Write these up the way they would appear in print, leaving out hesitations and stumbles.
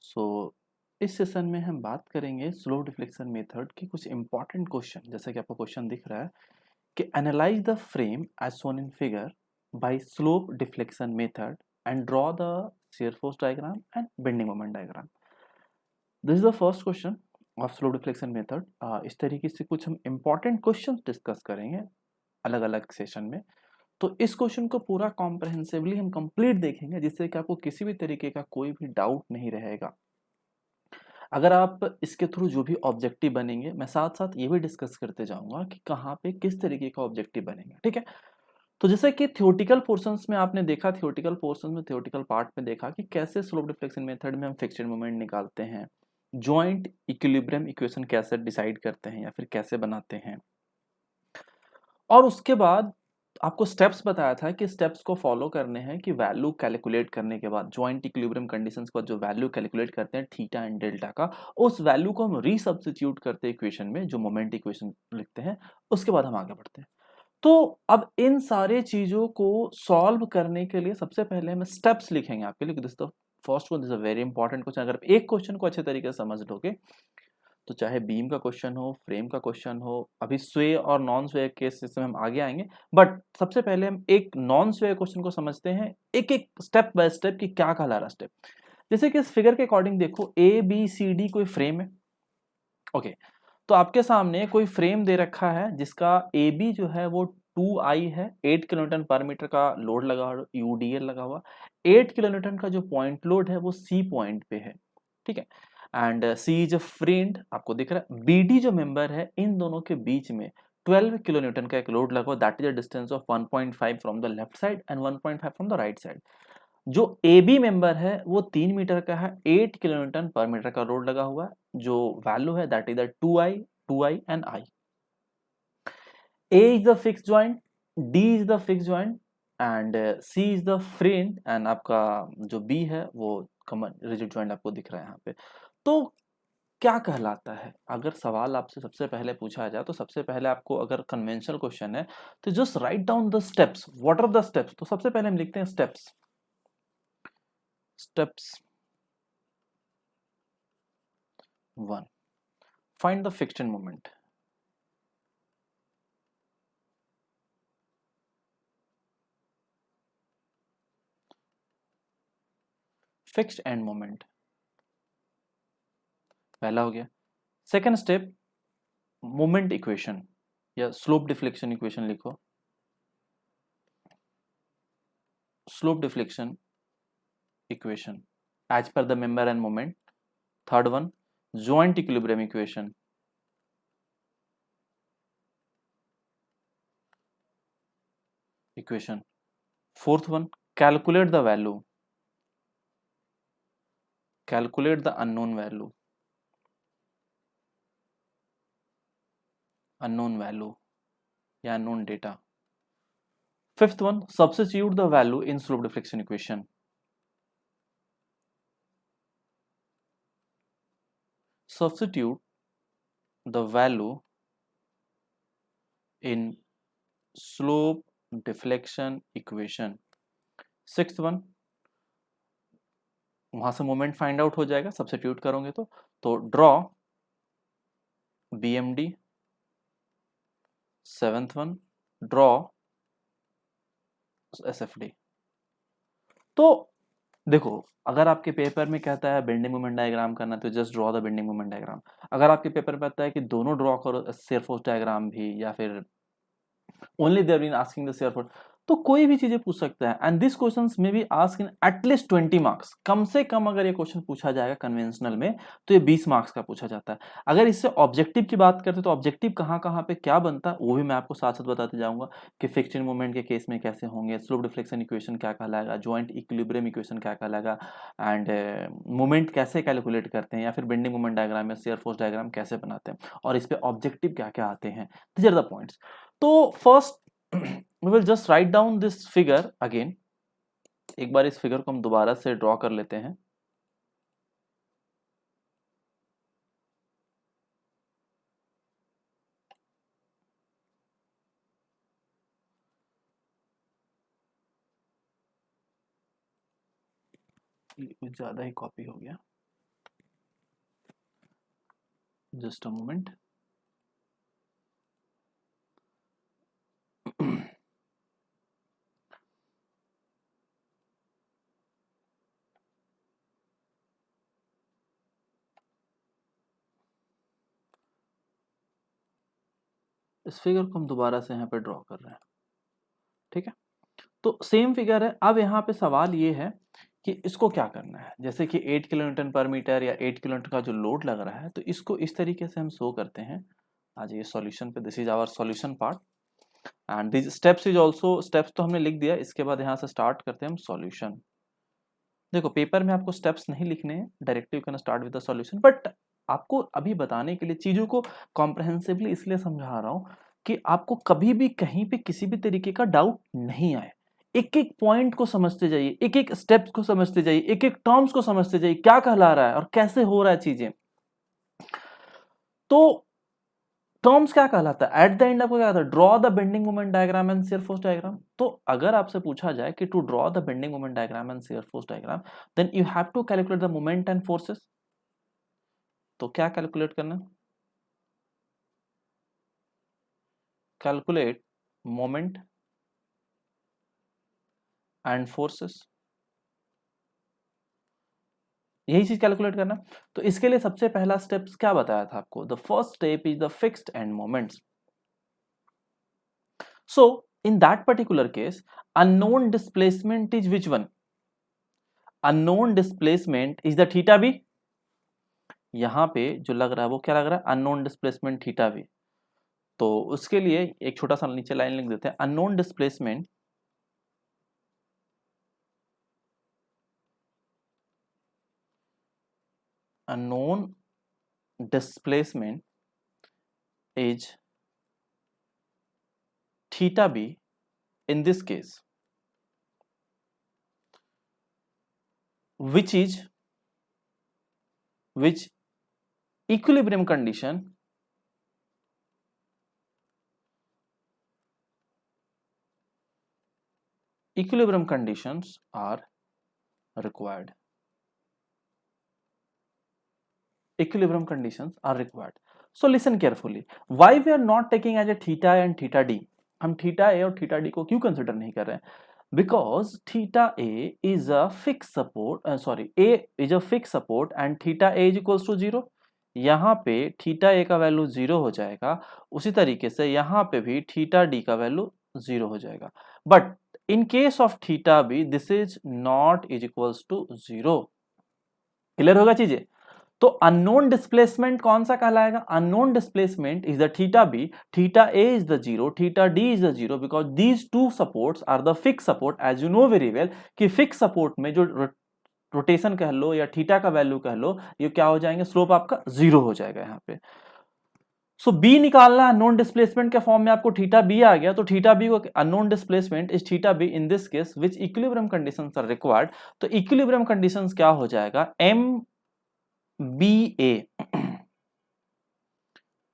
सो इस सेशन में हम बात करेंगे स्लो डिफ्लेक्शन मेथड के कुछ इंपॉर्टेंट क्वेश्चन। जैसे कि आपको क्वेश्चन दिख रहा है कि analyse the frame as shown in figure by slope deflection method and draw the shear force diagram and bending moment diagram. This is the first question of slope deflection method. इस तरीके से कुछ हम important question discuss करेंगे अलग अलग session में। तो इस क्वेश्चन को पूरा कॉम्प्रहेंसिवली हम कंप्लीट देखेंगे, जिससे कि आपको किसी भी तरीके का कोई भी डाउट नहीं रहेगा। अगर आप इसके थ्रू जो भी ऑब्जेक्टिव बनेंगे, मैं साथ साथ ये भी डिस्कस करते जाऊंगा कि कहाँ पे किस तरीके का ऑब्जेक्टिव बनेगा। ठीक है, तो जैसे कि थ्योरेटिकल पोर्शंस में आपने देखा, थ्योरेटिकल पोर्शन में, थ्योरेटिकल पार्ट में देखा कि कैसे स्लोप डिफ्लेक्शन मेथड में हम फिक्स्ड मोमेंट निकालते हैं, जॉइंट इक्विलिब्रियम इक्वेशन कैसे डिसाइड करते हैं या फिर कैसे बनाते हैं। और उसके बाद आपको स्टेप्स बताया था कि स्टेप्स को फॉलो करने हैं कि वैल्यू कैलकुलेट करने के बाद, जॉइंट इक्विलिब्रियम कंडीशंस के बाद जो वैल्यू कैलकुलेट करते हैं थीटा एंड डेल्टा का, उस वैल्यू को हम रीसब्स्टिट्यूट करते हैं इक्वेशन में, जो मोमेंट इक्वेशन लिखते हैं। उसके बाद हम आगे बढ़ते हैं। तो अब इन सारे चीजों को सॉल्व करने के लिए सबसे पहले हम स्टेप्स लिखेंगे आपके लिए। This the first one, this a very important question. अगर एक क्वेश्चन को अच्छे तरीके से समझ लोगे, तो चाहे बीम का क्वेश्चन हो, फ्रेम का क्वेश्चन हो, अभी स्वे और नॉन स्वे के सिस्टम हम आगे आएंगे, बट सबसे पहले हम एक नॉन स्वे क्वेश्चन को समझते हैं, एक एक स्टेप बाय स्टेप कि क्या कहला रहा स्टेप। जैसे कि इस फिगर के अकॉर्डिंग देखो, ए बी सी डी कोई फ्रेम है। ओके, तो आपके सामने कोई फ्रेम दे रखा है जिसका ए बी जो है वो 2i है, 8 किलोन्यूटन पर मीटर का लोड लगा हुआ, यूडीएल लगा हुआ। 8 किलोन्यूटन का जो पॉइंट लोड है वो सी पॉइंट पे है। ठीक है, and C is a friend, आपको दिख रहा है। बीडी जो मेंबर है, इन दोनों के बीच में 12 किलोन्यूटन का एक लोड लगा हुआ, that is a distance of 1.5 from the left side and 1.5 from the right side. जो ए बी मेंबर है वो 3 मीटर का है, 8 किलोन्यूटन पर मीटर का लोड लगा हुआ है। जो वैल्यू है that is the 2i and i। A is the fixed joint, D is the fixed joint and C is the friend, and आपका जो B है वो कॉमन रिजिड जॉइंट आपको दिख रहा है यहाँ पे। तो क्या कहलाता है, अगर सवाल आपसे सबसे पहले पूछा जाए, तो सबसे पहले आपको, अगर कन्वेंशनल क्वेश्चन है तो just write down the steps. What are the steps? तो सबसे पहले हम लिखते हैं steps. Steps 1, find the fixed moment. Fixed end moment पहला हो गया। सेकंड स्टेप, मोमेंट इक्वेशन या स्लोप डिफ्लेक्शन इक्वेशन लिखो। Slope deflection equation as per the member end moment. Third one, joint equilibrium equation. Equation fourth one, calculate the value, calculate the unknown value, unknown value या unknown data. Fifth one, substitute the value in slope deflection equation. Substitute the value in slope deflection equation. Sixth one, वहां से moment find out हो जाएगा substitute करोगे तो draw BMD। Seventh one, draw SFD। तो देखो, अगर आपके पेपर में कहता है बेंडिंग मोमेंट डायग्राम करना, तो just draw the bending moment diagram. अगर आपके पेपर में कहता है कि दोनों ड्रॉ करो, shear force डायग्राम भी या फिर only they been asking the shear force, तो कोई भी चीजें पूछ सकता है। एंड दिस क्वेश्चंस में be asked in at least 20 marks. कम से कम अगर ये क्वेश्चन पूछा जाएगा कन्वेंशनल में, तो ये 20 मार्क्स का पूछा जाता है। अगर इससे ऑब्जेक्टिव की बात करते तो ऑब्जेक्टिव कहाँ कहाँ पे क्या बनता है वो भी मैं आपको साथ साथ बताते जाऊंगा कि फिक्स्ड मूवमेंट के केस में कैसे होंगे, स्लोप डिफ्लेक्शन इक्वेशन क्या कहलाएगा, जॉइंट इक्विलिब्रियम इक्वेशन क्या कहलाएगा, एंड मूवमेंट कैसे कैलकुलेट करते हैं, या फिर बेंडिंग मूवमेंट डायग्राम या शेयर फोर्स डायग्राम कैसे बनाते हैं, और इस पे ऑब्जेक्टिव क्या क्या आते हैं। These are the points. तो first we will just write down this figure again। एक बार इस फिगर को हम दोबारा से ड्रॉ कर लेते हैं। कुछ ज्यादा ही कॉपी हो गया। Just a moment. इस फिगर को हम दोबारा से यहाँ पे ड्रॉ कर रहे हैं, ठीक है। तो सेम फिगर है। अब यहाँ पे सवाल ये है कि इसको क्या करना है। जैसे कि 8 किलोन्यूटन पर मीटर या 8 किलोन्यूटन का जो लोड लग रहा है, तो इसको इस तरीके से हम शो करते हैं। आज ये सॉल्यूशन पे, this is our solution part and this steps is also, steps तो हमने लिख दिया। इसके बाद यहाँ से स्टार्ट करते हैं हम सॉल्यूशन। देखो पेपर में आपको स्टेप्स नहीं लिखने हैं, directly you can start with the solution, but आपको अभी बताने के लिए चीजों को कॉम्प्रहेंसिवली इसलिए समझा रहा हूं कि आपको कभी भी कहीं पे किसी भी तरीके का डाउट नहीं आए। एक एक पॉइंट को समझते जाइए, एक एक स्टेप्स को समझते जाइए, एक एक टर्म्स को समझते जाइए, क्या कहला रहा है और कैसे हो रहा है चीजें। तो टर्म्स क्या कहलाता है, एट द एंड आपको क्या आता है, draw the bending moment diagram and shear force diagram. तो अगर आपसे पूछा जाए कि to draw the bending moment diagram and shear force diagram, then you have to calculate the moment and forces. तो क्या कैलकुलेट करना, कैलकुलेट मोमेंट एंड फोर्सेस, यही चीज कैलकुलेट करना। तो इसके लिए सबसे पहला स्टेप क्या बताया था आपको, the first step is the fixed end moments. So in that particular case unknown displacement is which one, unknown displacement is the theta B. यहां पे जो लग रहा है वो क्या लग रहा है, अननोन डिस्प्लेसमेंट थीटा बी। तो उसके लिए एक छोटा सा नीचे लाइन लिख देते हैं, unknown displacement unknown displacement is theta b in this case, which equilibrium condition equilibrium conditions are required, equilibrium conditions are required. So listen carefully, why we are not taking as a theta and theta d, हम theta ए और theta D को क्यों consider नहीं कर रहे हैं, because theta a is a fixed support, a is a fixed support and theta a is equals to 0। यहाँ पे थीटा ए का वैल्यू 0 हो जाएगा, उसी तरीके से यहाँ पे भी थीटा डी का वैल्यू 0 हो जाएगा। But in case of theta B this is not is equals to 0। Clear होगा चीजें। तो अननोन डिस्प्लेसमेंट कौन सा कहलाएगा, unknown displacement is the theta B, theta A is the 0, theta D is the 0, because these two supports are the fix support. As you know very well कि fix support में जो rotation कह लो या theta का value कह लो, ये क्या हो जाएंगे, स्लोप आपका 0 हो जाएगा यहाँ पे। सो बी निकालना है अननोन डिस्प्लेसमेंट के फॉर्म में, आपको थीटा बी आ गया, तो थीटा बी को unknown displacement is theta B in this case which equilibrium conditions are required. तो इक्विलिब्रियम कंडीशंस क्या हो जाएगा, M B A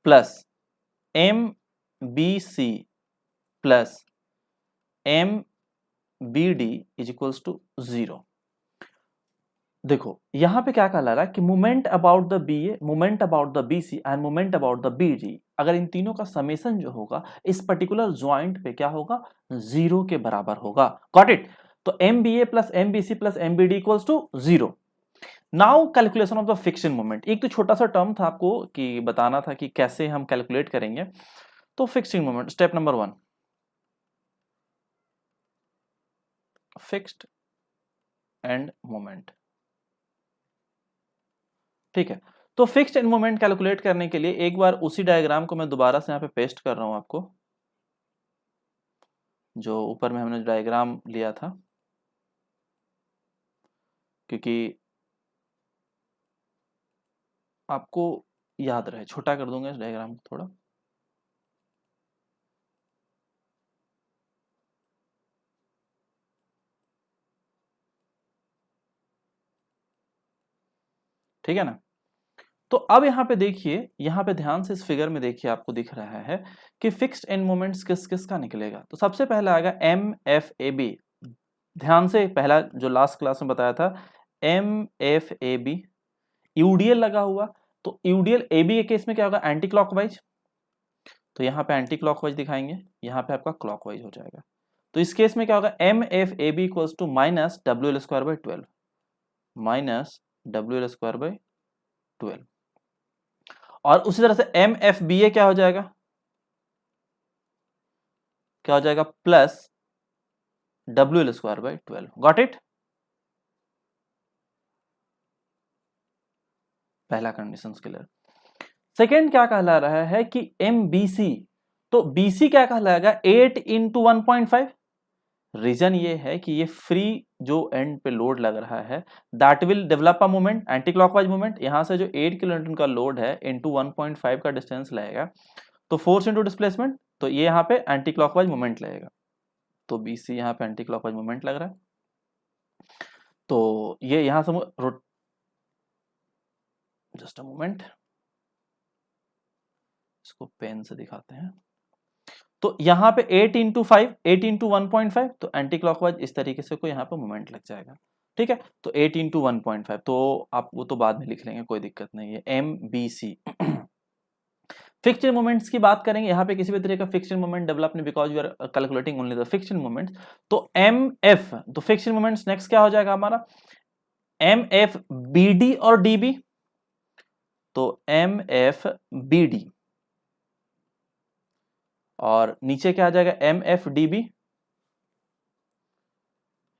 plus M B C plus M B D is equals to 0। देखो यहां पे क्या कहला रहा है कि moment about the B A, moment about the B C and moment about the B D, अगर इन तीनों का समेशन जो होगा इस पर्टिकुलर ज्वाइंट पे क्या होगा, 0 के बराबर होगा। Got it. तो M B A plus M B C plus M B D equals to 0। Now calculation of the fixed moment, एक तो छोटा सा टर्म था आपको कि बताना था कि कैसे हम कैलकुलेट करेंगे। तो fixed moment step number 1, fixed end moment, ठीक है। तो फिक्स्ड एंड मोमेंट कैलकुलेट करने के लिए एक बार उसी डायग्राम को मैं दोबारा से यहाँ पे पेस्ट कर रहा हूं आपको, जो ऊपर में हमने डायग्राम लिया था, क्योंकि आपको याद रहे। छोटा कर दूंगा इस डायग्राम को थोड़ा, ठीक है ना। तो अब यहाँ पे देखिए, यहाँ पे ध्यान से इस फिगर में देखिए, आपको दिख रहा है कि फिक्स्ड एंड मोमेंट्स किस किस का निकलेगा। तो सबसे पहला आएगा एम एफ ए बी। ध्यान से पहला जो लास्ट क्लास में बताया था, M F A B UDL लगा हुआ, तो यूडीएल AB के केस में क्या होगा, एंटी क्लॉकवाइज, तो यहाँ पे एंटी क्लॉकवाइज दिखाएंगे, यहाँ पे आपका क्लॉकवाइज हो जाएगा। तो इस केस में क्या होगा, MFAB equals to minus WL² minus WL²/12। और उसी तरह से MFBA क्या हो जाएगा, क्या हो जाएगा, प्लस WL²/12। Got it. पहला कंडीशन क्लियर। सेकेंड क्या कहला रहा है कि MBC, तो BC क्या कहलाएगा, 8 इंटू 1.5। रीजन ये है कि ये फ्री जो एंड पे लोड लग रहा है that will develop a moment, anti clockwise moment. यहां से जो 8 किलोन्यूटन का लोड है इंटू 1.5 का डिस्टेंस लगेगा, तो फोर्स इंटू डिस्प्लेसमेंट, तो ये यहाँ पे एंटी क्लॉकवाइज मोमेंट लगेगा। तो BC यहाँ पे एंटी क्लॉकवाइज मोमेंट लग रहा है, तो ये यहां से जस्ट अ मोमेंट, इसको पेन से दिखाते हैं। तो यहाँ पे 8 इंटू 5, 8 इंटू 1.5, तो एंटी क्लॉकवाइज इस तरीके से कोई यहाँ पे मोमेंट लग जाएगा। ठीक है, तो 8 इंटू 1.5, तो आप वो तो बाद में लिख लेंगे, कोई दिक्कत नहीं है। MBC फिक्स्ड मोमेंट्स की बात करेंगे, यहाँ पे किसी भी तरह का फिक्स्ड मोमेंट डेवलप नहीं, because you are calculating only the fixed moments. तो MF, तो फिक्स्ड मोमेंट्स नेक्स्ट क्या हो जाएगा हमारा, MFBD और DB, तो MFBD और नीचे क्या आ जाएगा, MFDB,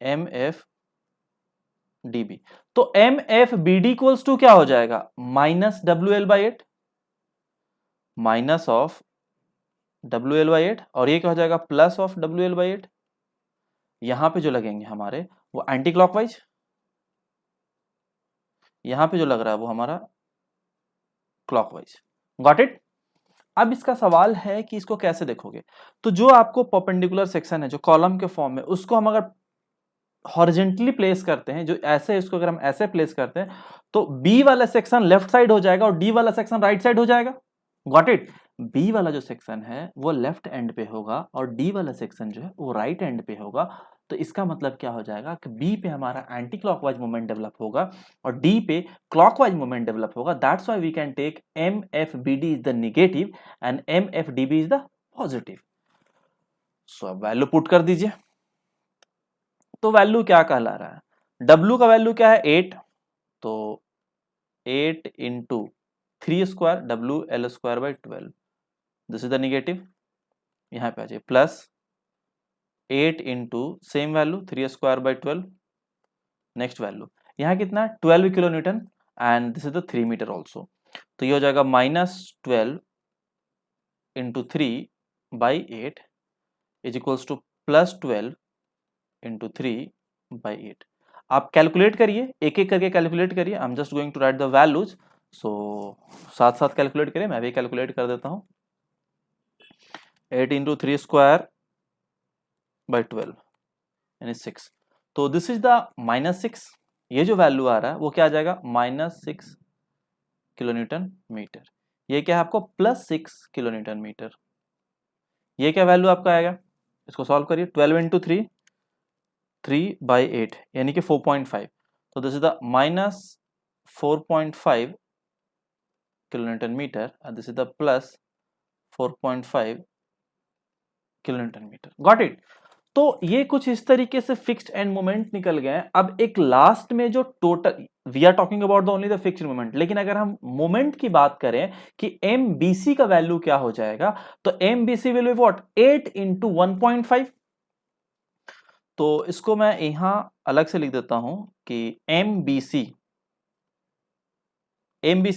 MFDB। तो MFBD इक्वल्स टू क्या हो जाएगा, minus WL/8, minus of WL/8, और ये क्या हो जाएगा, प्लस ऑफ WL/8। यहां पे जो लगेंगे हमारे वो एंटी क्लॉकवाइज, यहां पे जो लग रहा है वो हमारा क्लॉकवाइज। Got it. अब इसका सवाल है कि इसको कैसे देखोगे, तो जो आपको परपेंडिकुलर सेक्शन है जो कॉलम के फॉर्म में, उसको हम अगर हॉरिजेंटली प्लेस करते हैं, जो ऐसे, इसको अगर हम ऐसे प्लेस करते हैं, तो बी वाला सेक्शन लेफ्ट साइड हो जाएगा और डी वाला सेक्शन राइट साइड हो जाएगा। Got it. बी वाला जो सेक्शन है वो लेफ्ट एंड पे होगा और डी वाला सेक्शन जो है वो राइट एंड पे होगा। तो इसका मतलब क्या हो जाएगा कि बी पे हमारा एंटी क्लॉकवाइज मोमेंट डेवलप होगा और डी पे क्लॉकवाइज मोमेंट डेवलप होगा। That's why we can take MFBD is the negative and MFDB is the positive. So अब वैल्यू पुट कर दीजिए, तो वैल्यू क्या कहला रहा है, W का वैल्यू क्या है 8, तो 8 into 3² WL²/12, this is the negative. यहाँ पे आ जाए plus 8 into same value 3²/12, next value यहाँ कितना 12 kilo newton and this is the 3 metre also, तो ये हो जाएगा -12 into 3/8 is equals to +12 into 3/8। आप कैलकुलेट करिए, एक एक करके कैलकुलेट करिए। I am just going to write the values, so साथ साथ कैलकुलेट करिए, मैं भी कैलकुलेट कर देता हूं। 8 इंटू 3²/12 यानी 6, तो दिस इज द -6। ये जो वैल्यू आ रहा है वो क्या आ जाएगा, -6 किलो न्यूटन मीटर। ये क्या है आपको, +6 किलो न्यूटन मीटर। ये क्या वैल्यू आपका आएगा, इसको सॉल्व करिए। 12 इंटू 3/8 यानी कि 4.5, तो this is the -4.5 kilo newton metre and this is the +4.5 kilo newton metre. Got it. तो ये कुछ इस तरीके से फिक्स्ड एंड मोमेंट निकल गए। अब एक लास्ट में जो total, we are talking about the only the fixed moment, लेकिन अगर हम मोमेंट की बात करें कि MBC का वैल्यू क्या हो जाएगा, तो MBC will be what, 8 into 1.5। तो इसको मैं यहां अलग से लिख देता हूं कि MBC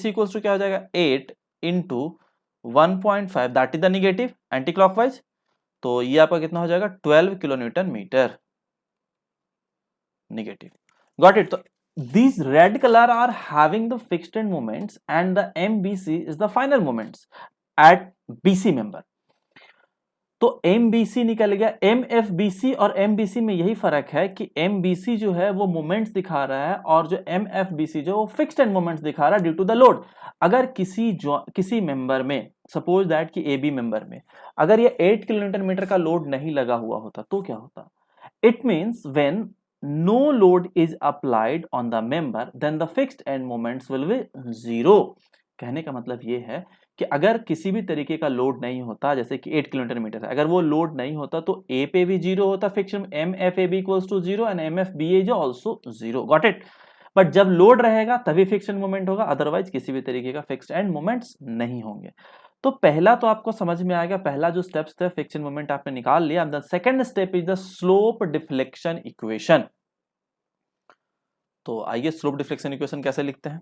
इक्वल्स टू क्या हो जाएगा, 8 into 1.5, that is the negative anti clockwise. तो ये आपका कितना हो जाएगा, 12 kilo newton metre negative. Got it. तो these red color are having the fixed end moments and the MBC is the final moments at BC member। तो MBC निकल गया। MFBC और MBC में यही फर्क है कि MBC जो है वो मोमेंट्स दिखा रहा है और जो MFBC जो वो फिक्स्ड एंड मोमेंट्स दिखा रहा है ड्यू टू द लोड। अगर किसी मेंबर में, सपोज दैट कि AB मेंबर में अगर ये 8 किलो न्यूटन मीटर का लोड नहीं लगा हुआ होता तो क्या होता, it means when no load is applied on the member then the fixed end moments will be 0 कहने का मतलब ये है कि अगर किसी भी तरीके का लोड नहीं होता, जैसे कि 8 किलोमीटर मीटर है, अगर वो लोड नहीं होता तो ए पे भी जीरो होता friction, M F A B equals to zero and M F B A जो also zero, got it. But जब लोड रहेगा तभी फ्रिक्शन मोमेंट होगा, अदरवाइज किसी भी तरीके का फिक्स्ड एंड मोमेंट्स नहीं होंगे। तो पहला तो आपको समझ में आ गया, पहला जो स्टेप्स थे फ्रिक्शन मोमेंट आपने निकाल लिया। The second step is the slope deflection equation. तो आइए स्लोप डिफ्लेक्शन इक्वेशन कैसे लिखते हैं।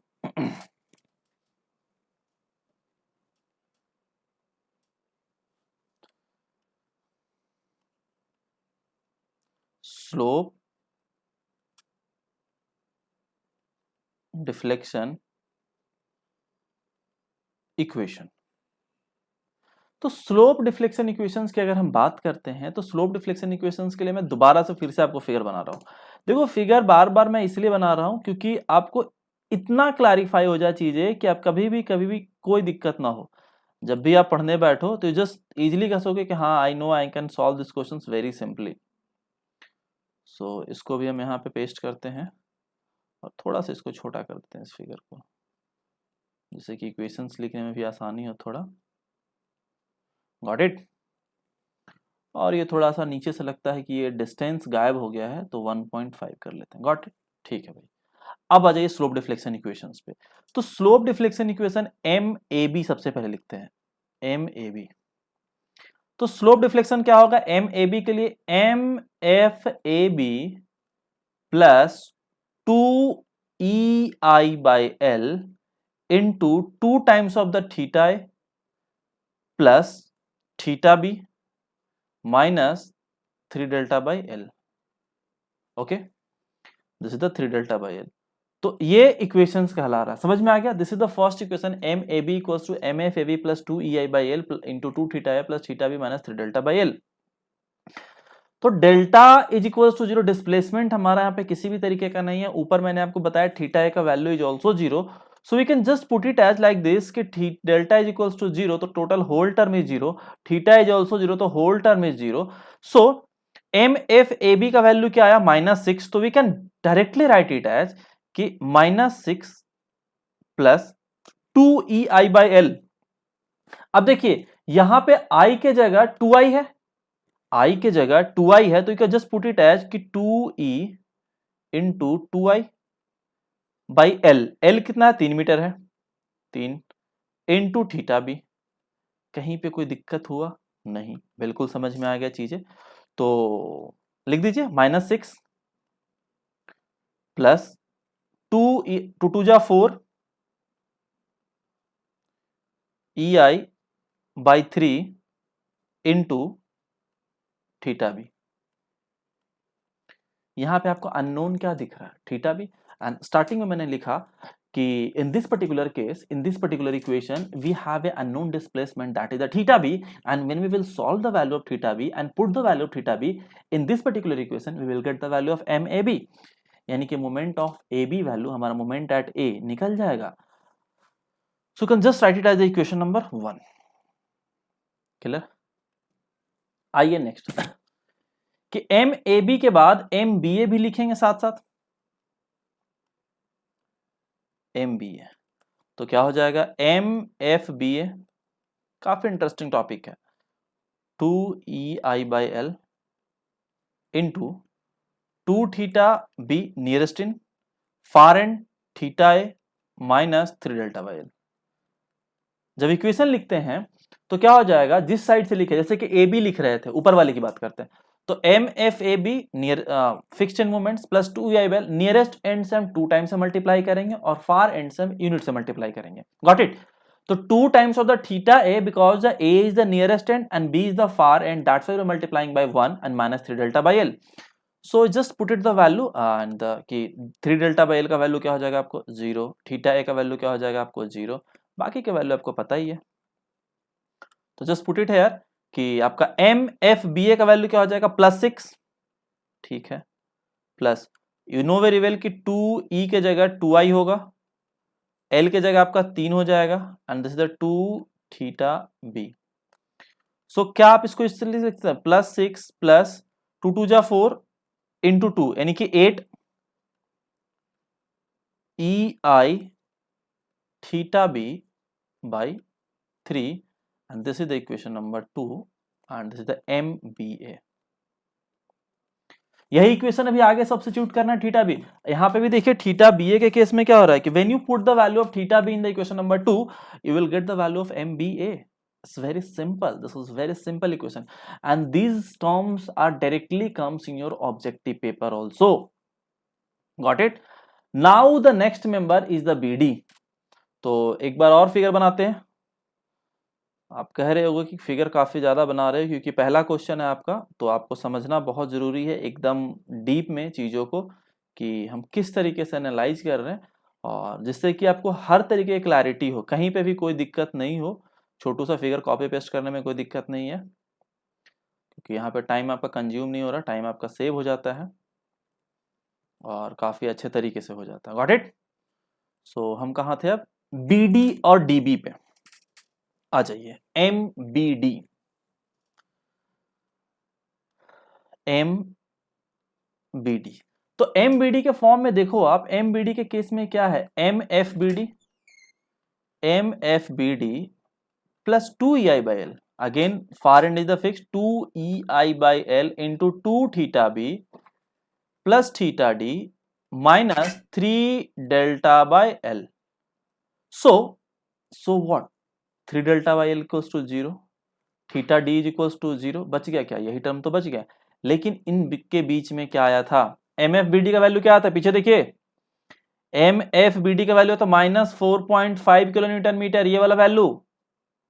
Slope deflection equation. तो स्लोप डिफ्लेक्शन इक्वेशंस की अगर हम बात करते हैं तो स्लोप डिफ्लेक्शन इक्वेशंस के लिए मैं दोबारा से फिर से आपको फिगर बना रहा हूं। देखो फिगर बार बार मैं इसलिए बना रहा हूं क्योंकि आपको इतना क्लैरिफाई हो जाए चीजें कि आप कभी भी कोई दिक्कत ना हो। जब भी आप पढ़ने बैठो तो जस्ट इजीली कह सकोगे कि हाँ I know I can solve this questions very simply. So इसको भी हम यहाँ पे पेस्ट करते हैं और थोड़ा सा इसको छोटा कर देते हैं इस फिगर को, जिससे कि इक्वेशंस लिखने में भी आसानी हो थोड़ा। Got it. और ये थोड़ा सा नीचे से लगता है कि ये डिस्टेंस गायब हो गया है तो 1.5 कर लेते हैं। गॉट इट, ठीक है भाई। अब आ जाइए स्लोप डिफ्लेक्शन इक्वेशंस पे। तो slope deflection equation M A B सबसे पहले लिखते हैं, एम ए बी। तो स्लोप डिफ्लेक्शन क्या होगा एम ए बी के लिए, M F A B plus 2 EI/L into 2 times of the theta A plus theta B minus 3 डेल्टा/L। ओके, दिस इज द 3 डेल्टा/L। तो ये इक्वेशंस कहला रहा है, समझ में आ गया। This is the first equation, M A B equals to M F A B plus 2 EI/L into 2 theta A plus theta B minus 3 डेल्टा/L। तो delta is equals to zero, displacement हमारा यहाँ पे किसी भी तरीके का नहीं है। ऊपर मैंने आपको बताया थीटा ए का value is also zero, so we can just put it as like this कि delta is equals to zero तो total whole term is zero, theta is also zero तो whole term is zero. So M F A B का value क्या आया -6, तो we can directly write it as कि -6 plus 2 EI/L। अब देखिए यहां पे I के जगह 2I है, I के जगह 2I है, तो you can just put it as कि 2E इंटू 2I/L। L कितना है 3 मीटर है, 3 इंटू थीटा बी। कहीं पे कोई दिक्कत हुआ नहीं, बिल्कुल समझ में आ गया चीजें। तो लिख दीजिए -6 plus 2 × 2 EI/3 into theta B. यहां पे आपको अननोन क्या दिख रहा है, थीटा बी। एंड स्टार्टिंग में मैंने लिखा कि in this particular case, in this particular equation, we have a unknown displacement that is the theta b, and when we will solve the value of theta b and put the value of theta b in this particular equation, we will get the value of MAB, यानी कि moment of AB value हमारा moment at A निकल जाएगा। So you can just write it as the equation number 1. Clear. आइए next कि MAB के बाद MBA भी लिखेंगे साथ साथ, MBA तो क्या हो जाएगा MFBA। काफी इंटरेस्टिंग टॉपिक है, 2 EI/L into 2 theta B nearest in far end theta A minus 3 डेल्टा/L। जब इक्वेशन लिखते हैं तो क्या हो जाएगा, जिस साइड से लिखे, जैसे कि ए बी लिख रहे थे, ऊपर वाले की बात करते हैं, तो M F A B near fixed end moments plus 2 EI/L nearest end से हम 2 टाइम्स से मल्टीप्लाई करेंगे और फार एंड से हम यूनिट से मल्टीप्लाई करेंगे। Got it. तो 2 times of the theta A because the A is the nearest end and B is the far end that's why we are multiplying by 1 and minus 3 डेल्टा/L। So just put it the value and कि 3 डेल्टा/L का value क्या हो जाएगा आपको 0, theta A का value क्या हो जाएगा आपको 0, बाकी के वैल्यू आपको पता ही है। तो जस्ट पुट इट हियर कि आपका एम एफ बी ए का वैल्यू क्या हो जाएगा +6, ठीक है, plus you know very well कि 2E के जगह 2I होगा, L के जगह आपका 3 हो जाएगा and this is the 2 theta B. So क्या आप इसको इस तरह लिख सकते हैं +6 प्लस 2 2 जा 4 इंटू 2 यानी कि 8 EI theta B by 3 and this is the equation number 2 and this is the MBA. यही इक्वेशन अभी आगे सब्स्टिट्यूट करना है थीटा बी। यहां पे भी देखिए थीटा बी ए के केस में क्या हो रहा है कि when you put the value of theta B in the equation number 2 you will get the value of MBA. It's very simple. This is very simple equation and these terms are directly comes in your objective paper also. Got it? Now the next member is the BD. तो एक बार और figure बनाते हैं। आप कह रहे होगे कि फिगर काफी ज्यादा बना रहे हो क्योंकि पहला क्वेश्चन है आपका, तो आपको समझना बहुत जरूरी है एकदम डीप में चीजों को कि हम किस तरीके से एनालाइज कर रहे हैं और जिससे कि आपको हर तरीके की क्लैरिटी हो, कहीं पे भी कोई दिक्कत नहीं हो। छोटू सा फिगर कॉपी पेस्ट करने में कोई दिक्कत नहीं है क्योंकि यहाँ पे टाइम आपका कंज्यूम नहीं हो रहा, टाइम आपका सेव हो जाता है और काफी अच्छे तरीके से हो जाता है। Got it? सो हम कहाँ थे अब? BD और DB पे आ जाइए। MBD, MBD, तो MBD के फॉर्म में देखो आप, MBD के केस में क्या है? MFBD, MFBD plus 2EI by L. Again, far end is the fixed 2EI by L into 2 theta B plus theta D minus 3 delta by L. So what? 3 delta by L equals to 0, theta D is equals to 0। बच गया क्या? यही term तो बच गया, लेकिन इन के बीच में क्या आया था? MFBD का वैल्यू क्या आता है? पीछे देखिए, MFBD का वैल्यू था -4.5 किलो न्यूटन मीटर। ये वाला वैल्यू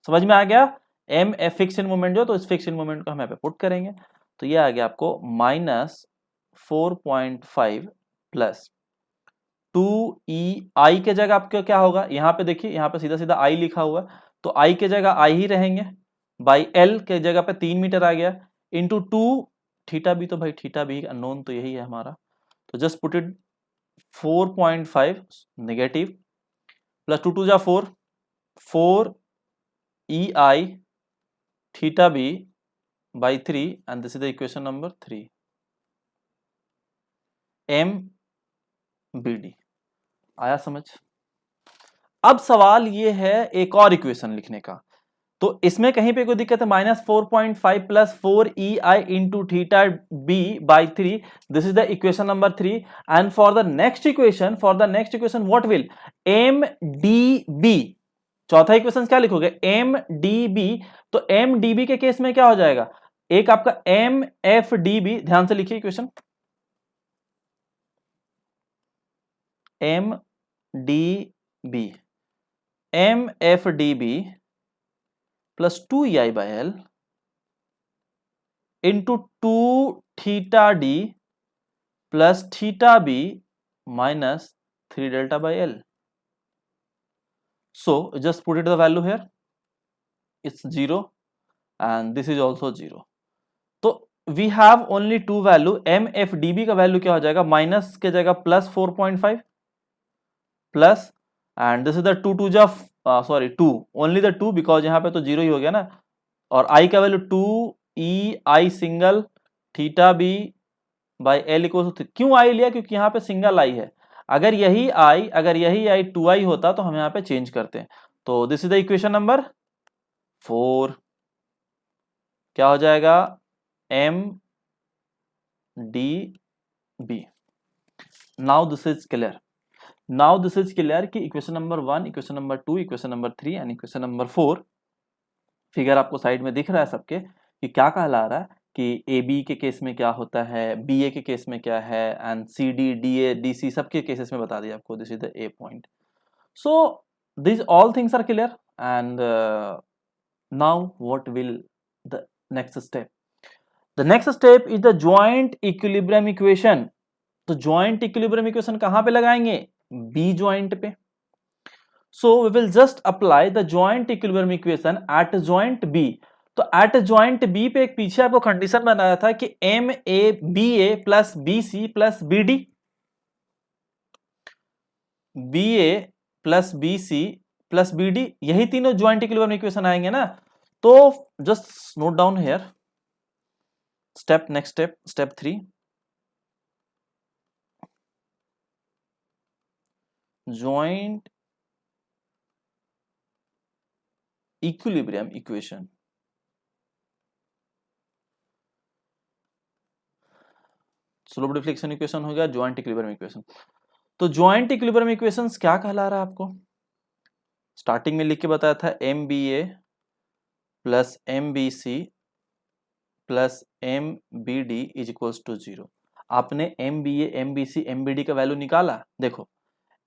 समझ में आ गया? MF फिक्शन मोमेंट जो, तो इस फिक्शन मोमेंट को हम यहाँ पे पुट करेंगे तो ये आ गया आपको -4.5 प्लस 2EI के जगह आपको क्या होगा? यहाँ पे देखिए, यहाँ पे सीधा सीधा I लिखा हुआ है तो I के जगह I ही रहेंगे, बाई L के जगह पे 3 मीटर आ गया, इंटू 2 थीटा बी। तो भाई थीटा बी अननोन तो यही है हमारा, तो just put it 4.5 negative plus 2 2 जा 4, 4 EI theta B by 3 and this is the equation number 3, MBD। आया समझ? अब सवाल ये है एक और इक्वेशन लिखने का, तो इसमें कहीं पे कोई दिक्कत है? -4.5 plus 4EI into theta B by 3, this is the equation number 3 and for the next equation what will? MDB। चौथा इक्वेशन क्या लिखोगे? MDB। तो MDB के केस में क्या हो जाएगा? एक आपका MFDB, ध्यान से लिखिए equation, MDB, MFDB plus 2EI by L into 2 theta D plus theta B minus 3 delta by L. So just put it the value here, it's 0 and this is also 0. तो we have only two value, MFDB का value क्या हो जाएगा? Minus के जगह plus 4.5 plus and this is the 2 2 जा sorry 2, only the 2 because यहाँ पे तो 0 ही हो गया ना, और I का value 2EI single theta B by L equal to. क्यों I लिया? क्योंकि यहाँ पे सिंगल I है, अगर यही I 2I होता तो हम यहाँ पे चेंज करते हैं। तो this is the equation number 4, क्या हो जाएगा? MDB। Now this is clear, कि equation number 1, equation number 2, equation number 3 and equation number 4 figure आपको साइड में दिख रहा है सबके कि क्या कहला रहा है कि AB के केस में क्या होता है, BA के केस में क्या है एंड CD, DA, DC सबके केसेस में बता दिया आपको। This is the A point. So this all things are clear and now what will the next step? The next step is the joint equilibrium equation. तो joint equilibrium equation कहां पे लगाएंगे? B joint पे। So we will just apply the joint equilibrium equation at joint B. तो at joint B पे एक पीछे आपको कंडीशन बनाया था कि MABA plus BC plus BD, BA plus BC plus BD, यही तीनों ज्वाइंट इक्विलिब्रियम इक्वेशन आएंगे ना। तो just note down here step, next step 3, joint equilibrium equation, slope deflection equation हो गया, जॉइंट इक्विलिब्रियम इक्वेशन। तो जॉइंट इक्विलिब्रियम इक्वेशंस क्या कहला रहा है आपको, स्टार्टिंग में लिख के बताया था M B A plus M B C plus M B D is equals to 0। आपने M B A M B C M B D का वैल्यू निकाला, देखो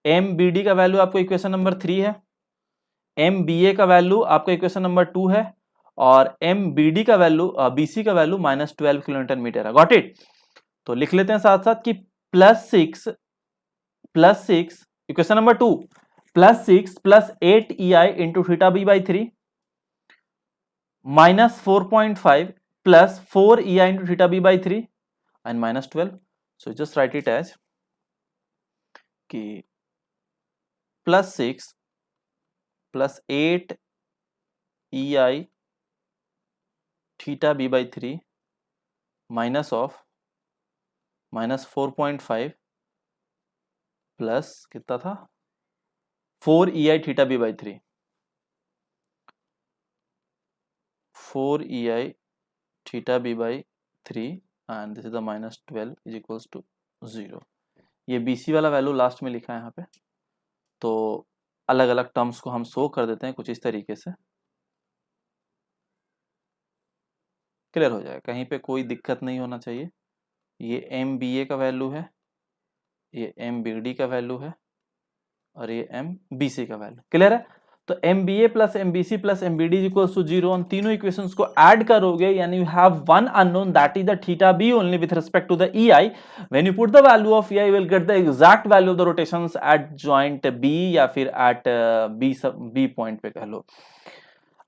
एम बी डी का वैल्यू आपको इक्वेशन नंबर 3 है, एम बी ए का value आपका equation number 2 है, और एम बी डी का वैल्यू बी सी का वैल्यू -12 किलोमीटर मीटर है। Got it. तो लिख लेते हैं साथ साथ कि plus six equation number 2 +6 +8 EI into theta B by 3 -4.5 +4 EI into theta B by 3 and -12। So just write it as कि +6 +8 EI theta B by 3 minus of -4.5 plus कितना था 4 EI theta B by 3, 4 EI theta B by 3 and this is the -12 is equals to 0। ये BC वाला value last में लिखा है यहाँ पे, तो अलग अलग टर्म्स को हम शो कर देते हैं कुछ इस तरीके से, क्लियर हो जाएगा, कहीं पे कोई दिक्कत नहीं होना चाहिए। ये MBA का वैल्यू है, ये MBD का वैल्यू है, और ये MBC का वैल्यू, क्लियर है। तो MBA plus MBC plus MBD equals to 0, उन तीनों इक्वेशंस को ऐड करोगे यानी you have one unknown that is the theta B only with respect to the EI। When you put the value of EI will get the exact value of the rotations at joint B या फिर eight B point पे कह लो।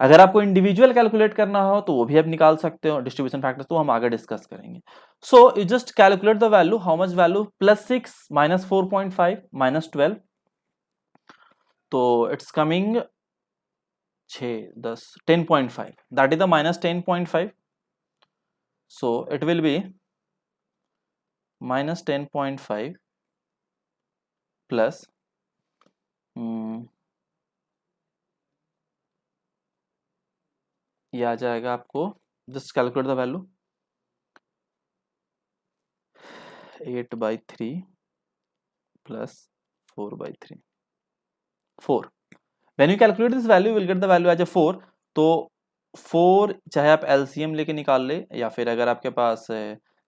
अगर आपको individual calculate करना हो तो वो भी आप निकाल सकते हो डिस्ट्रीब्यूशन फैक्टर्स, तो हम आगे डिस्कस करेंगे। So you just calculate the value, how much value, +6 -4.5 -12, तो it's coming 6 10 10.5, that is the -10.5। So it will be -10.5 प्लस ये आ जाएगा आपको, just calculate the value, 8/3 plus 4/3 4। When you calculate this value will get the value as a 4। तो 4 चाहे आप LCM लेके निकाल ले, या फिर अगर आपके पास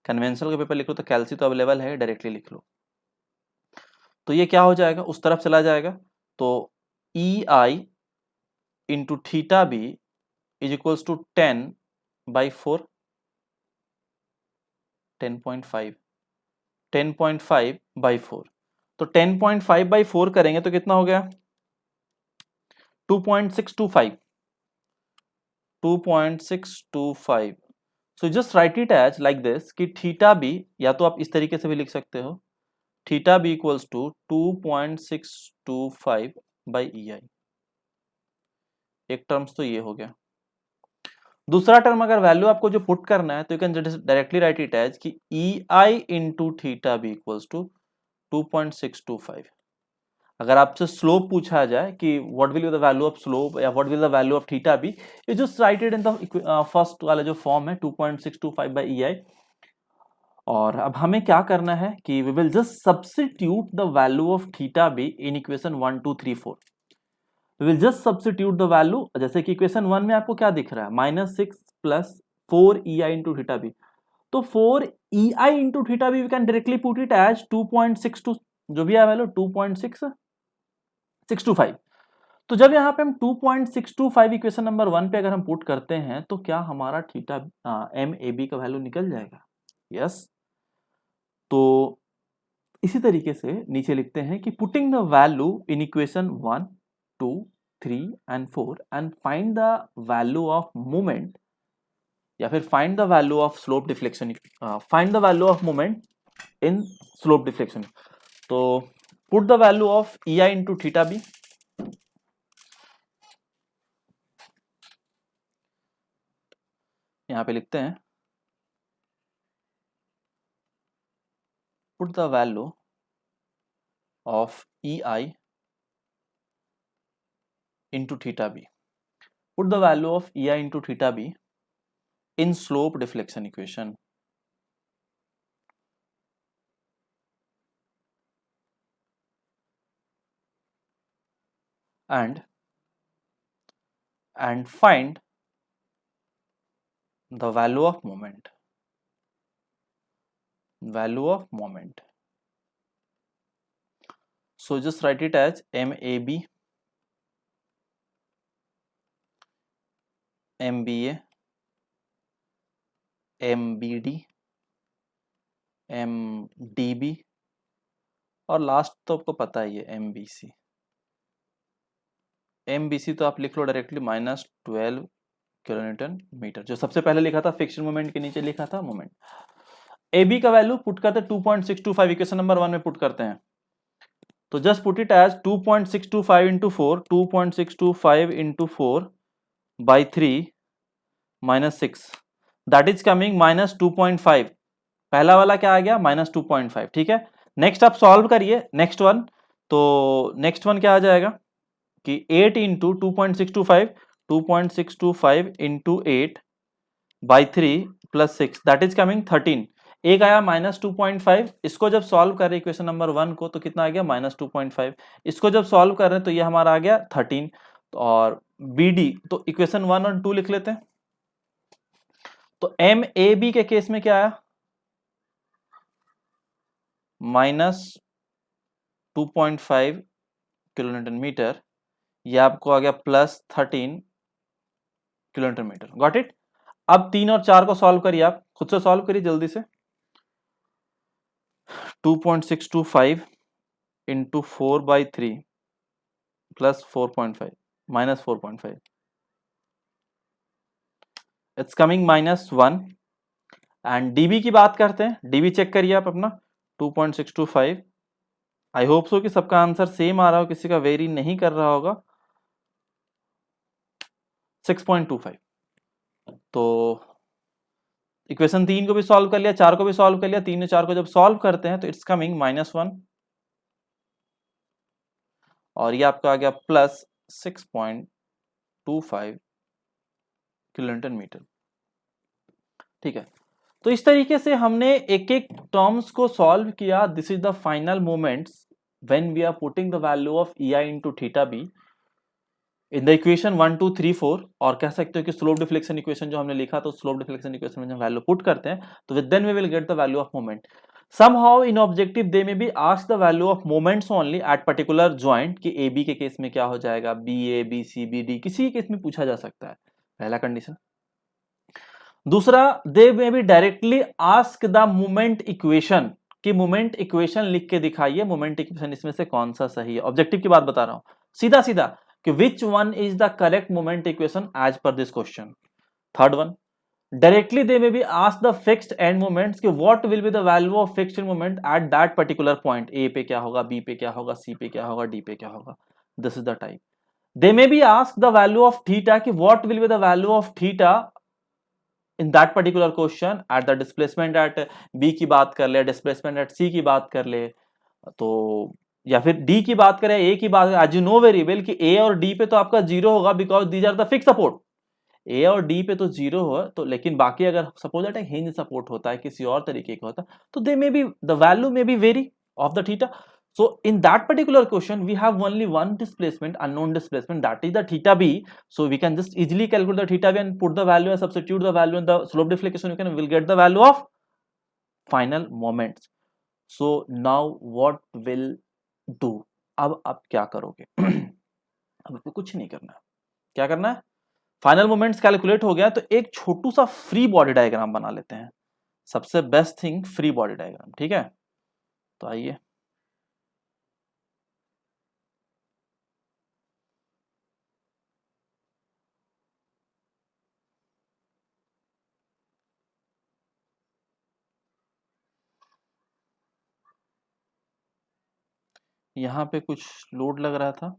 कन्वेंशनल का पेपर लिख लो तो कैलसी तो अवेलेबल है, डायरेक्टली लिख लो। तो ये क्या हो जाएगा, उस तरफ चला जाएगा, तो EI into theta B is equals to 10/4, 10.5 10.5/4। तो 10.5/4 करेंगे तो कितना हो गया 2.625, 2.625। So just write it as like this कि थीटा बी, या तो आप इस तरीके से भी लिख सकते हो, theta B equals to 2.625/EI। एक टर्म्स तो ये हो गया। दूसरा टर्म अगर वैल्यू आपको जो पुट करना है तो you can directly write it as कि EI into theta B equals to 2.625। अगर आपसे स्लोप पूछा जाए कि what will be the value of slope या what will the value of theta be, you just write it in the first वाला जो form है 2.625/EI। और अब हमें क्या करना है कि we will just substitute the value of theta B in equation 1 2 3 4। We will just substitute the value, जैसे कि इक्वेशन 1 में आपको क्या दिख रहा है -6 plus 4 EI into theta B, तो 4 EI into theta B we can directly put it as 2.62, जो भी है वैल्यू 2.625। तो जब यहाँ पे हम 2.625 इक्वेशन नंबर 1 पे अगर हम पुट करते हैं तो क्या हमारा थीटा MAB का वैल्यू निकल जाएगा, यस। तो इसी तरीके से नीचे लिखते हैं कि putting the value in equation 1 2 3 and 4 and find the value of moment, या फिर find the value of slope deflection, find the value of moment in slope deflection. तो put the value of EI into theta B, यहां पे लिखते हैं put the value of EI into theta B. Put the value of EI into theta B in slope deflection equation. And find the value of moment. Value of moment. So just write it as MAB, MBA, MBD, MDB और last तो आपको पता ही है MBC. MBC तो आप लिख लो directly -12 kilonewton metre, जो सबसे पहले लिखा था फिक्शन मोमेंट के नीचे लिखा था मोमेंट. AB का वैल्यू पुट करते 2.625 इक्वेशन नंबर 1 में पुट करते हैं. तो just put it as 2.625 into 4, 2.625 into 4 by 3 minus 6, that is coming -2.5. पहला वाला क्या आ गया -2.5. ठीक है, नेक्स्ट आप सॉल्व करिए नेक्स्ट वन. तो नेक्स्ट वन क्या आ जाएगा कि 8 into 2.625 into 8 by 3 plus 6, that is coming 13. एक आया -2.5. इसको जब सॉल्व कर रहे इक्वेशन नंबर 1 को तो कितना आ गया -2.5. इसको जब सॉल्व कर रहे हैं तो ये हमारा आ गया 13. और BD तो इक्वेशन 1 और 2 लिख लेते हैं. तो MAB के केस में क्या आया -2.5 किलोन्यूटन मीटर. ये आपको आ गया +13 किलोमीटर मीटर. Got it. अब 3 और 4 को सॉल्व करिए, आप खुद से सॉल्व करिए जल्दी से. 2.625 into 4 by 3 plus 4.5 minus 4.5, it's coming -1. And DB की बात करते हैं. DB चेक करिए आप अपना 2.625. आई होप सो कि सबका आंसर सेम आ रहा हो, किसी का वेरी नहीं कर रहा होगा. 6.25. तो इक्वेशन 3 को भी सॉल्व कर लिया, 4 को भी सॉल्व कर लिया. 3 और 4 को जब सॉल्व करते हैं तो इट्स कमिंग -1 और ये आपका आ गया +6.25 किलोन्यूटन मीटर. ठीक है, तो इस तरीके से हमने एक एक टर्म्स को सॉल्व किया. This is the final moments when we are putting the value of EI into theta B in the equation 1 2 3 4. और कह सकते हो कि स्लोप डिफ्लेक्शन इक्वेशन जो हमने लिखा तो स्लोप डिफ्लेक्शन इक्वेशन में जब वैल्यू पुट करते हैं तो then we will get the value of moment. somehow in objective they may be asked the value of moments only at particular joint कि AB के केस में क्या हो जाएगा, BA BC BD किसी केस में पूछा जा सकता है. पहला कंडीशन. दूसरा, they may be directly ask the moment equation कि मोमेंट इक्वेशन लिख के दिखाइए, मोमेंट इक्वेशन इसमें से कौन सा सही है. ऑब्जेक्टिव की बात बता रहा हूं सीधा सीधा कि which one is the correct moment equation as per this question. Third one, directly they may be ask the fixed end moments कि what will be the value of fixed moment at that particular point. A पे क्या होगा, B पे क्या होगा, सी पे क्या होगा, डी पे क्या होगा. This is the type. They may be ask the value of theta कि what will be the value of theta in that particular question at the displacement at B की बात कर ले, डिस्प्लेसमेंट एट सी की बात कर ले, तो या फिर डी की बात करें, ए की बात करें. आज यू नो वेरी वेल कि ए और डी पे तो आपका जीरो होगा because these are the fix support. A और डी पे तो जीरो हो तो, लेकिन बाकी अगर सपोज दैट हिंज सपोर्ट होता है किसी और तरीके का होता है तो they may be the value may be very of the theta. So in that particular question we have only one displacement, unknown displacement, that is the theta b. So we can just easily calculate the theta b and put the value and substitute the value in the slope deflection. You will get the value of final moments. So now what will do? अब आप क्या करोगे? अब आपको कुछ नहीं करना है. क्या करना है? फाइनल मोमेंट्स कैलकुलेट हो गया तो एक छोटू सा फ्री बॉडी डायग्राम बना लेते हैं. सबसे best thing free body diagram. ठीक है, तो आइए यहाँ पे कुछ लोड लग रहा था,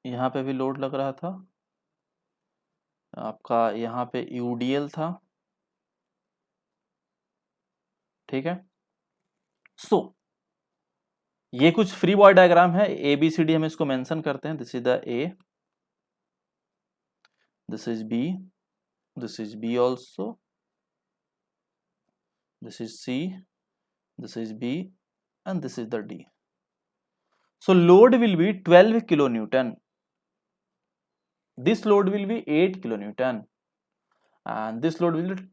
यहाँ पे भी लोड लग रहा था आपका, यहाँ पे यूडीएल था. ठीक है, सो ये कुछ फ्री बॉडी डायग्राम है. ए बी सी डी हम इसको मेंशन करते हैं. This is the A, this is B, this is B also, this is C, this is B, and this is the D. So load will be 12 kilonewton. This load will be 8 kilonewton, and this load will be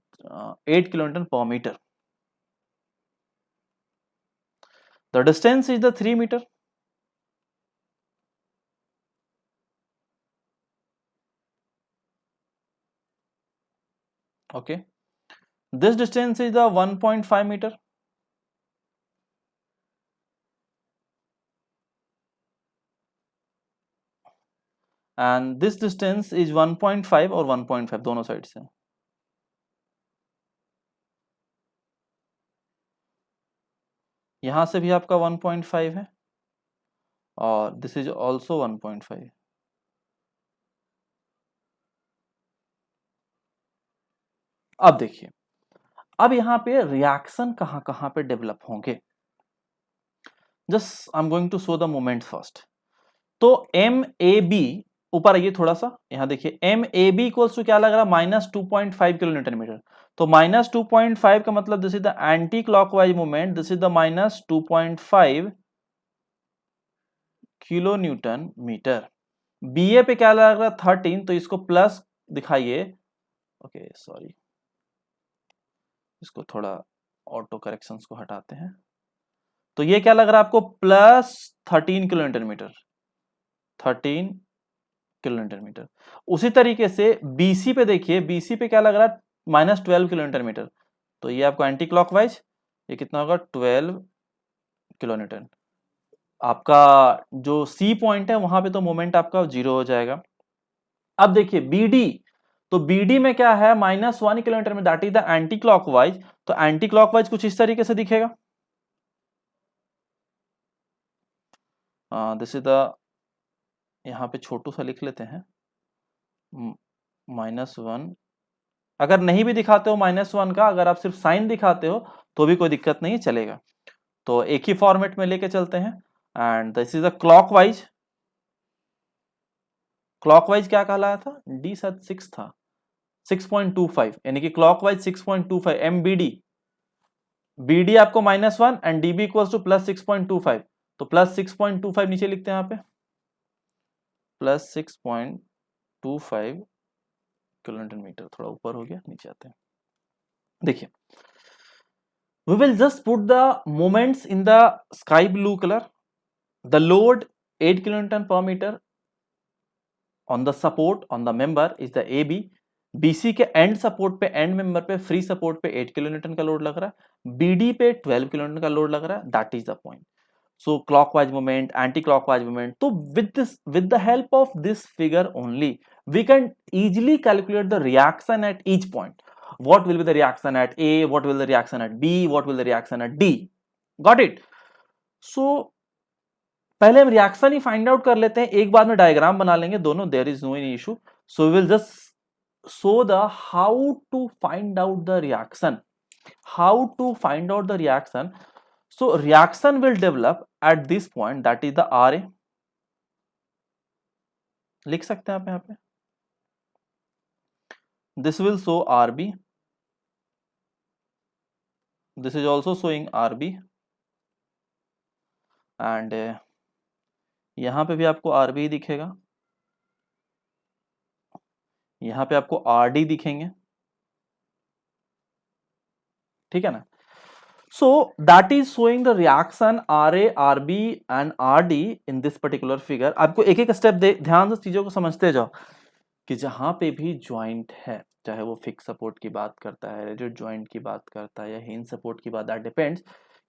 8 kilonewton per meter. The distance is the 3 meter. Okay, this distance is the 1.5 meter. And this distance is 1.5 और 1.5 दोनों side से. यहां से भी आपका 1.5 है और this is also 1.5. अब देखिए, अब यहाँ पे रिएक्शन कहाँ कहाँ पे डेवलप होंगे. Just I am going to show the moment first. तो एम ए बी, ऊपर आइए थोड़ा सा, यहाँ देखिए M A B equals to क्या लग रहा है, -2.5 किलो न्यूटन मीटर. तो -2.5 का मतलब this is the anti clockwise movement, this is the -2.5 kilo newton metre. B A पे क्या लग रहा है 13, तो इसको प्लस दिखाइए. ओके सॉरी, इसको थोड़ा ऑटो करेक्शंस को हटाते हैं. तो ये क्या लग रहा है आपको, +13 kilo newton metre, 13 kilo newton metre. उसी तरीके से बीसी पे देखिए, बीसी पे क्या लग रहा है, -12 किलो न्यूटन मीटर. तो ये आपको एंटी क्लॉकवाइज, ये कितना होगा, 12 किलो न्यूटन. आपका जो सी पॉइंट है वहां पे तो मोमेंट आपका 0 हो जाएगा. अब देखिए बीडी, तो बीडी में क्या है, -1 किलो न्यूटन में, that is the anti clockwise. तो एंटी क्लॉकवाइज कुछ इस तरीके से दिखेगा. दिस इज द, यहाँ पे छोटू सा लिख लेते हैं, -1. अगर नहीं भी दिखाते हो -1 का, अगर आप सिर्फ साइन दिखाते हो तो भी कोई दिक्कत नहीं, चलेगा. तो एक ही फॉर्मेट में लेके चलते हैं. And this is a clockwise. Clockwise क्या कहलाया था, डी शायद 6 था, 6.25, यानी कि क्लॉकवाइज 6.25 एमबीडी. बीडी आपको -1 एंड डीबी इक्वल्स टू +6.25. तो +6.25 नीचे लिखते हैं यहाँ पे, +6.25 किलो न्यूटन मीटर. थोड़ा ऊपर हो गया, नीचे आते हैं. देखिए, we will just put the moments in the sky blue color. The load 8 kilonewton per meter on the support on the member is the AB. BC के एंड सपोर्ट पे, एंड मेंबर पे, फ्री सपोर्ट पे 8 kilonewton का load लग रहा है. BD पे 12 kilonewton का लोड लग रहा है. That is the point. So clockwise movement, anti clockwise movement. तो with the help of this figure only we can easily calculate the reaction at each point. What will be the reaction at A, what will the reaction at B, what will the reaction at D. Got it? So पहले हम reaction ही find out कर लेते हैं, एक बार में diagram बना लेंगे दोनों, there is no any issue. So we will just show the how to find out the reaction. How to find out the reaction. So reaction will develop at this point, that is the RA. लिख सकते हैं आप यहाँ पे. This will show RB. This is also showing RB. And यहाँ पे भी आपको RB दिखेगा, यहाँ पे आपको RD दिखेंगे. ठीक है ना. So that is showing the reaction RA, RB and RD in this particular figure. आपको एक एक स्टेप ध्यान से चीजों को समझते जाओ कि जहां पे भी ज्वाइंट है, चाहे वो फिक्स सपोर्ट की बात करता है, रिजिड ज्वाइंट की बात करता है, या हिंज सपोर्ट की बात, दैट डिपेंड्स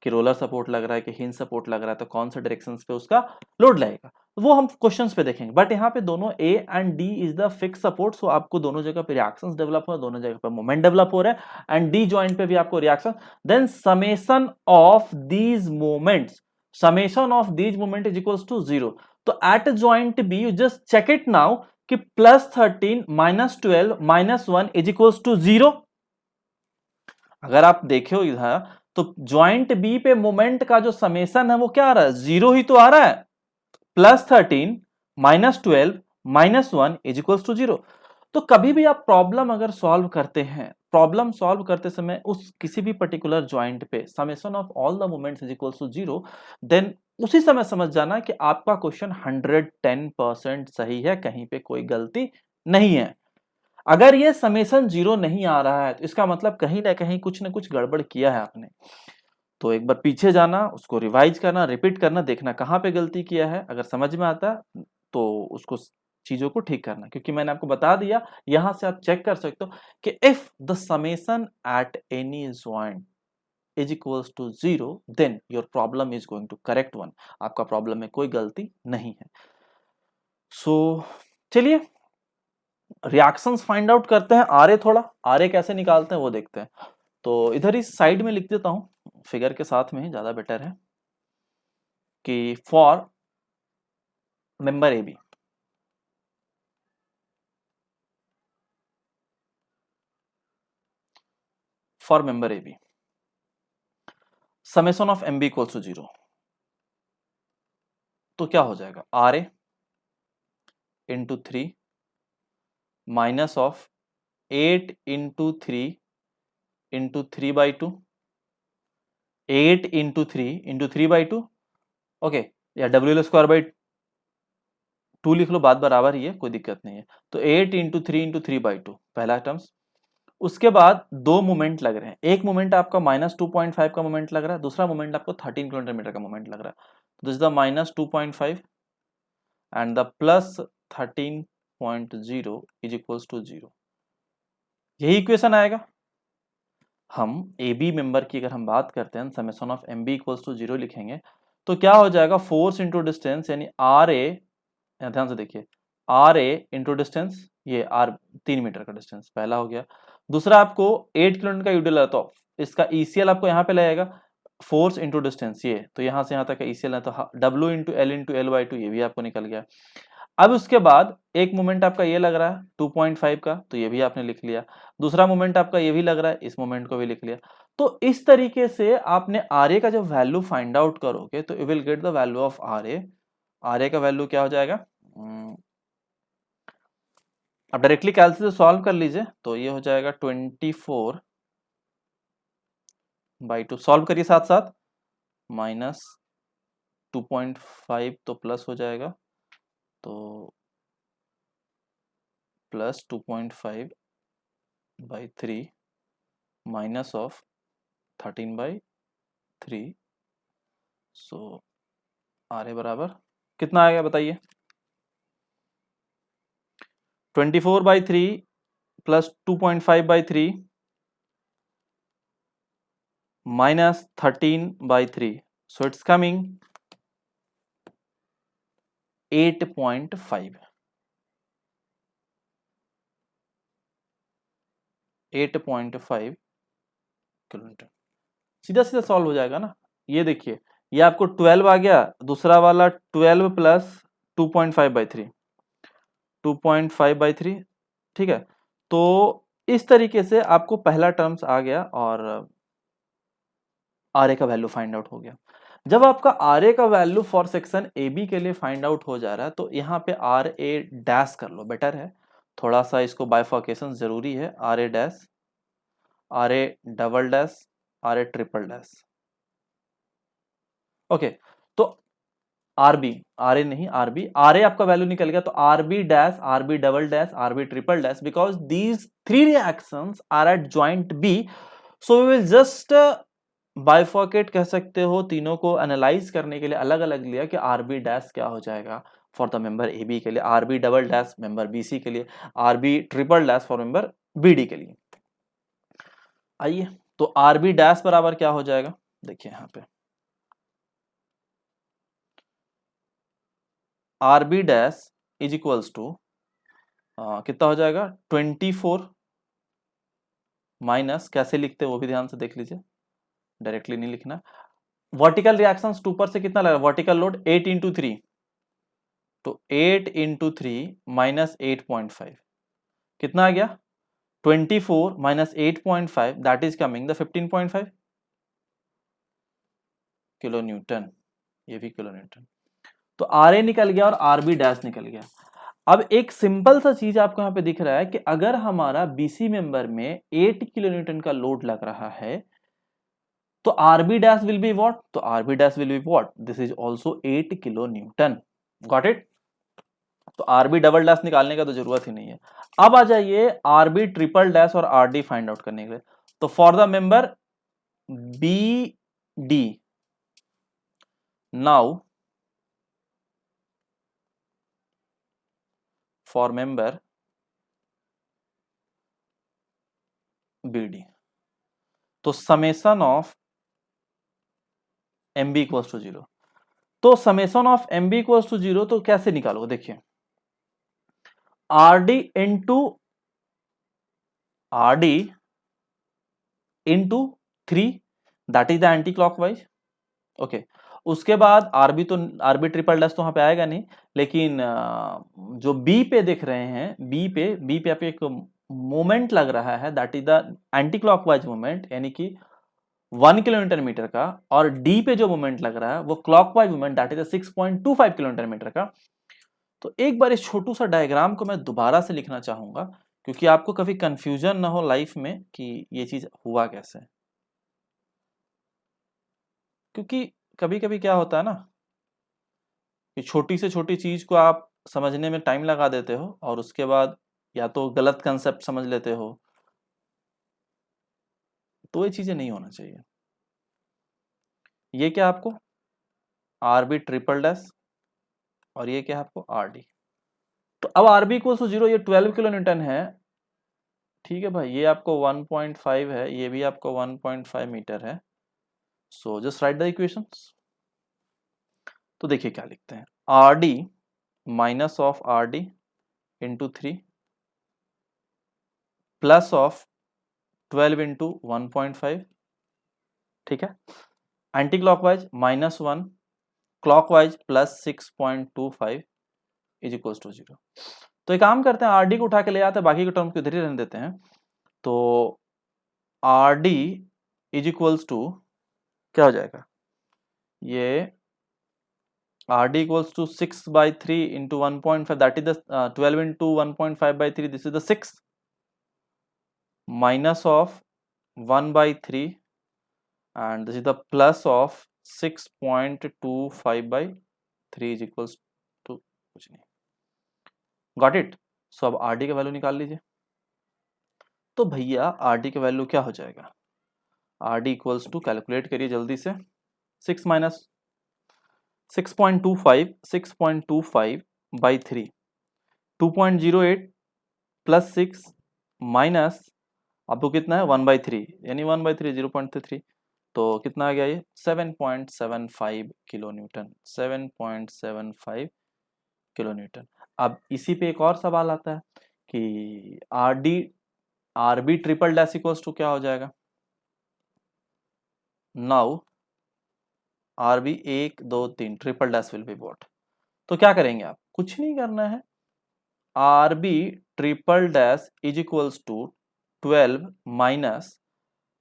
कि रोलर सपोर्ट लग रहा है कि हिंज सपोर्ट लग रहा है, तो कौन से डायरेक्शंस पे उसका लोड लगेगा, वो हम क्वेश्चंस पे देखेंगे. बट यहाँ पे दोनों A and D is the fix support. So आपको दोनों जगह पे रिएक्शंस डेवलप हो रहे हैं, दोनों जगह पे मोमेंट डेवलप हो रहा है, एंड D ज्वाइंट पे भी आपको reaction. Then summation of these moments, summation of these moment is equals to 0. तो at joint B you just check it now कि +13 -12 -1 इज इक्वल्स टू 0. अगर आप देखो इधर, तो ज्वाइंट बी पे मोमेंट का जो समेशन है वो क्या आ रहा है, 0 ही तो आ रहा है. +13 -12 -1 इज इक्वल्स टू 0. तो कभी भी आप प्रॉब्लम अगर सॉल्व करते हैं, प्रॉब्लम सॉल्व करते समय उस किसी भी पर्टिकुलर जॉइंट पे summation of all the moments is equals to 0, then उसी समय समझ जाना कि आपका क्वेश्चन 110% सही है, कहीं पे कोई गलती नहीं है। अगर ये समेशन 0 नहीं आ रहा है तो इसका मतलब कहीं ना कहीं कुछ ना कुछ गड़बड़ किया है आपने। तो एक बार पीछे जाना, उसको रिवाइज करना, रिपीट करना, देखना कहाँ पे गलती किया है। अगर समझ में आता तो उसको चीजों को ठीक करना, क्योंकि मैंने आपको बता दिया, यहां से आप चेक कर सकते हो कि if the summation at any joint is equals to 0 then your problem is going to correct one. आपका प्रॉब्लम में कोई गलती नहीं है। सो चलिए रिएक्शंस फाइंड आउट करते हैं। आरे थोड़ा आरे कैसे निकालते हैं वो देखते हैं। तो इधर ही साइड में लिख देता हूं, फिगर के साथ में ही ज्यादा बेटर है कि for member A B, for member A B summation of M B equals to 0, तो क्या हो जाएगा R A into 3 minus of 8 into 3 into 3/2, 8 into 3/2, okay, या डब्ल्यू स्क्वायर बाई 2 लिख लो, बात बराबर ही है, कोई दिक्कत नहीं है। तो 8 इंटू 3/2 पहला टर्म्स। उसके बाद दो मोमेंट लग रहे हैं, एक मोमेंट आपका -2.5 का मोमेंट लग रहा है, दूसरा मोमेंट आपको 13 किलोमीटर मीटर का मोमेंट लग रहा है। This is the -2.5 and the +13.0 is equals to 0। यही इक्वेशन आएगा। हम ए बी मेंबर की अगर हम बात करते हैं, summation of M B equals to 0 लिखेंगे तो क्या हो जाएगा, फोर्स इंटू डिस्टेंस यानी आर ए, ध्यान से देखिए, आर ए इंटू डिस्टेंस, ये आर 3 मीटर का डिस्टेंस पहला हो गया। दूसरा आपको 8 किलोमीटर का यूडिल है तो इसका ईसीएल आपको यहाँ पे लगेगा, फोर्स इंटू डिस्टेंस, ये तो यहाँ से यहाँ तक का ईसीएल है, तो डब्ल्यू इंटू एल बाई 2 ये भी आपको निकल गया। अब उसके बाद एक मोमेंट आपका ये लग रहा है 2.5 का, तो ये भी आपने लिख लिया। दूसरा मोमेंट आपका ये भी लग रहा है, इस मोमेंट को भी लिख लिया। तो इस तरीके से आपने आर ए का जब वैल्यू फाइंड आउट करोगे तो you will get the value of R A. R A का वैल्यू क्या हो जाएगा, अब डायरेक्टली कैलकुलेट से सॉल्व कर लीजिए, तो ये हो जाएगा 24/2, सॉल्व करिए साथ साथ, -2.5 तो प्लस हो जाएगा, तो +2.5/3 minus of 13/3, so R A बराबर कितना आएगा बताइए, 24/3 plus 2.5/3 minus 13/3, so it's coming 8.5, 8.5 kilometre. सीधा सीधा सॉल्व हो जाएगा ना। ये देखिए, ये आपको 12 आ गया, दूसरा वाला 12 प्लस 2.5/3, 2.5/3, ठीक है। तो इस तरीके से आपको पहला टर्म्स आ गया और आर ए का वैल्यू फाइंड आउट हो गया। जब आपका आर ए का value for section A B के लिए फाइंड आउट हो जा रहा है तो यहाँ पे आर ए डैश कर लो, बेटर है, थोड़ा सा इसको बाइफर्केशन जरूरी है। R A dash, R A double dash, R A triple dash, okay. तो आर बी, आर ए नहीं आर बी, आर ए आपका वैल्यू निकल गया, तो R B dash, R B double dash, R B triple dash, because these 3 reactions are at joint B, so we will just bifurcate कह सकते हो, तीनों को एनालाइज करने के लिए अलग अलग लिया कि आर बी डैश क्या हो जाएगा for the member A B के लिए, R B double dash member B C के लिए, R B triple dash for member B D के लिए। आइए, तो आर बी डैश बराबर क्या हो जाएगा, देखिए यहाँ पे R B dash is equals to कितना हो जाएगा, 24 माइनस, कैसे लिखते हैं वो भी ध्यान से देख लीजिए, डायरेक्टली नहीं लिखना। वर्टिकल रिएक्शन ऊपर से कितना लगा, वर्टिकल लोड 8 इंटू 3, तो 8 इंटू 3 माइनस 8.5 कितना आ गया, 24 minus 8.5 that is coming the 15.5 kilo Newton, ये भी किलो न्यूटन। तो आर ए निकल गया और आर बी डैश निकल गया। अब एक सिंपल सा चीज आपको यहाँ पे दिख रहा है कि अगर हमारा बीसी मेंबर में 8 किलो न्यूटन का लोड लग रहा है तो RB dash will be what, तो RB dash will be what, this is also 8 kilo newton. Got it. तो आरबी डबल डैश निकालने का तो जरूरत ही नहीं है। अब आ जाइए आरबी ट्रिपल डैश और आरडी फाइंड आउट करने के लिए। तो for the member B D, now for member B D, तो summation of M B equals to zero. तो summation of M B equals to zero तो कैसे निकालोगे, देखिए R D into 3, that is the anti clockwise. Okay, उसके बाद RB, तो RB triple dash तो वहां पे आएगा नहीं, लेकिन जो बी पे देख रहे हैं, बी पे आप एक मोमेंट लग रहा है, that is the anti clockwise moment, यानी कि 1 किलोमीटर मीटर का, और डी पे जो मोमेंट लग रहा है वो clockwise moment, that is 6.25 kilometre metre का। तो एक बार इस छोटू सा डायग्राम को मैं दोबारा से लिखना चाहूंगा, क्योंकि आपको कभी कंफ्यूजन ना हो लाइफ में कि ये चीज हुआ कैसे। क्योंकि कभी कभी क्या होता है ना कि छोटी से छोटी चीज को आप समझने में टाइम लगा देते हो और उसके बाद या तो गलत कंसेप्ट समझ लेते हो, तो ये चीजें नहीं होना चाहिए। ये क्या आपको आरबी ट्रिपल डैश, और ये क्या है आपको आरडी। तो अब आरबी इक्वल टू जीरो, ये 12 किलो न्यूटन है, ठीक है भाई, ये आपको 1.5 है, ये भी आपको 1.5 मीटर है। So just write the equations. तो देखिए क्या लिखते हैं, R D minus of R D into 3 plus of 12 into 1.5, ठीक है, anti clockwise -1, clockwise +6.25 is equals to 0। तो एक काम करते हैं, आर डी को उठा के ले आते हैं, बाकी के टर्म को इधर ही रहने देते हैं। तो R D is equals to क्या हो जाएगा, ये R D equals to 6/3 into 1.5, that is the 12 into 1.5/3, this is the 6 minus of 1/3 and this is the plus of 6.25/3 is equals to कुछ नहीं। Got it. सो अब आर डी का value निकाल लीजिए। तो भैया आर डी का वैल्यू क्या हो जाएगा, R D equals to, calculate करिए जल्दी से, 6 माइनस 6.25/3 2.08 प्लस 6 माइनस आपको कितना है 1/3, यानी 1/3 0.33, तो कितना आ गया ये 7.75 किलो न्यूटन, 7.75 किलो न्यूटन। अब इसी पे एक और सवाल आता है कि R B triple dash equals to क्या हो जाएगा। Now R B 1 2 3 triple dash will be what. तो क्या करेंगे आप, कुछ नहीं करना है, R B triple dash is equals to 12 minus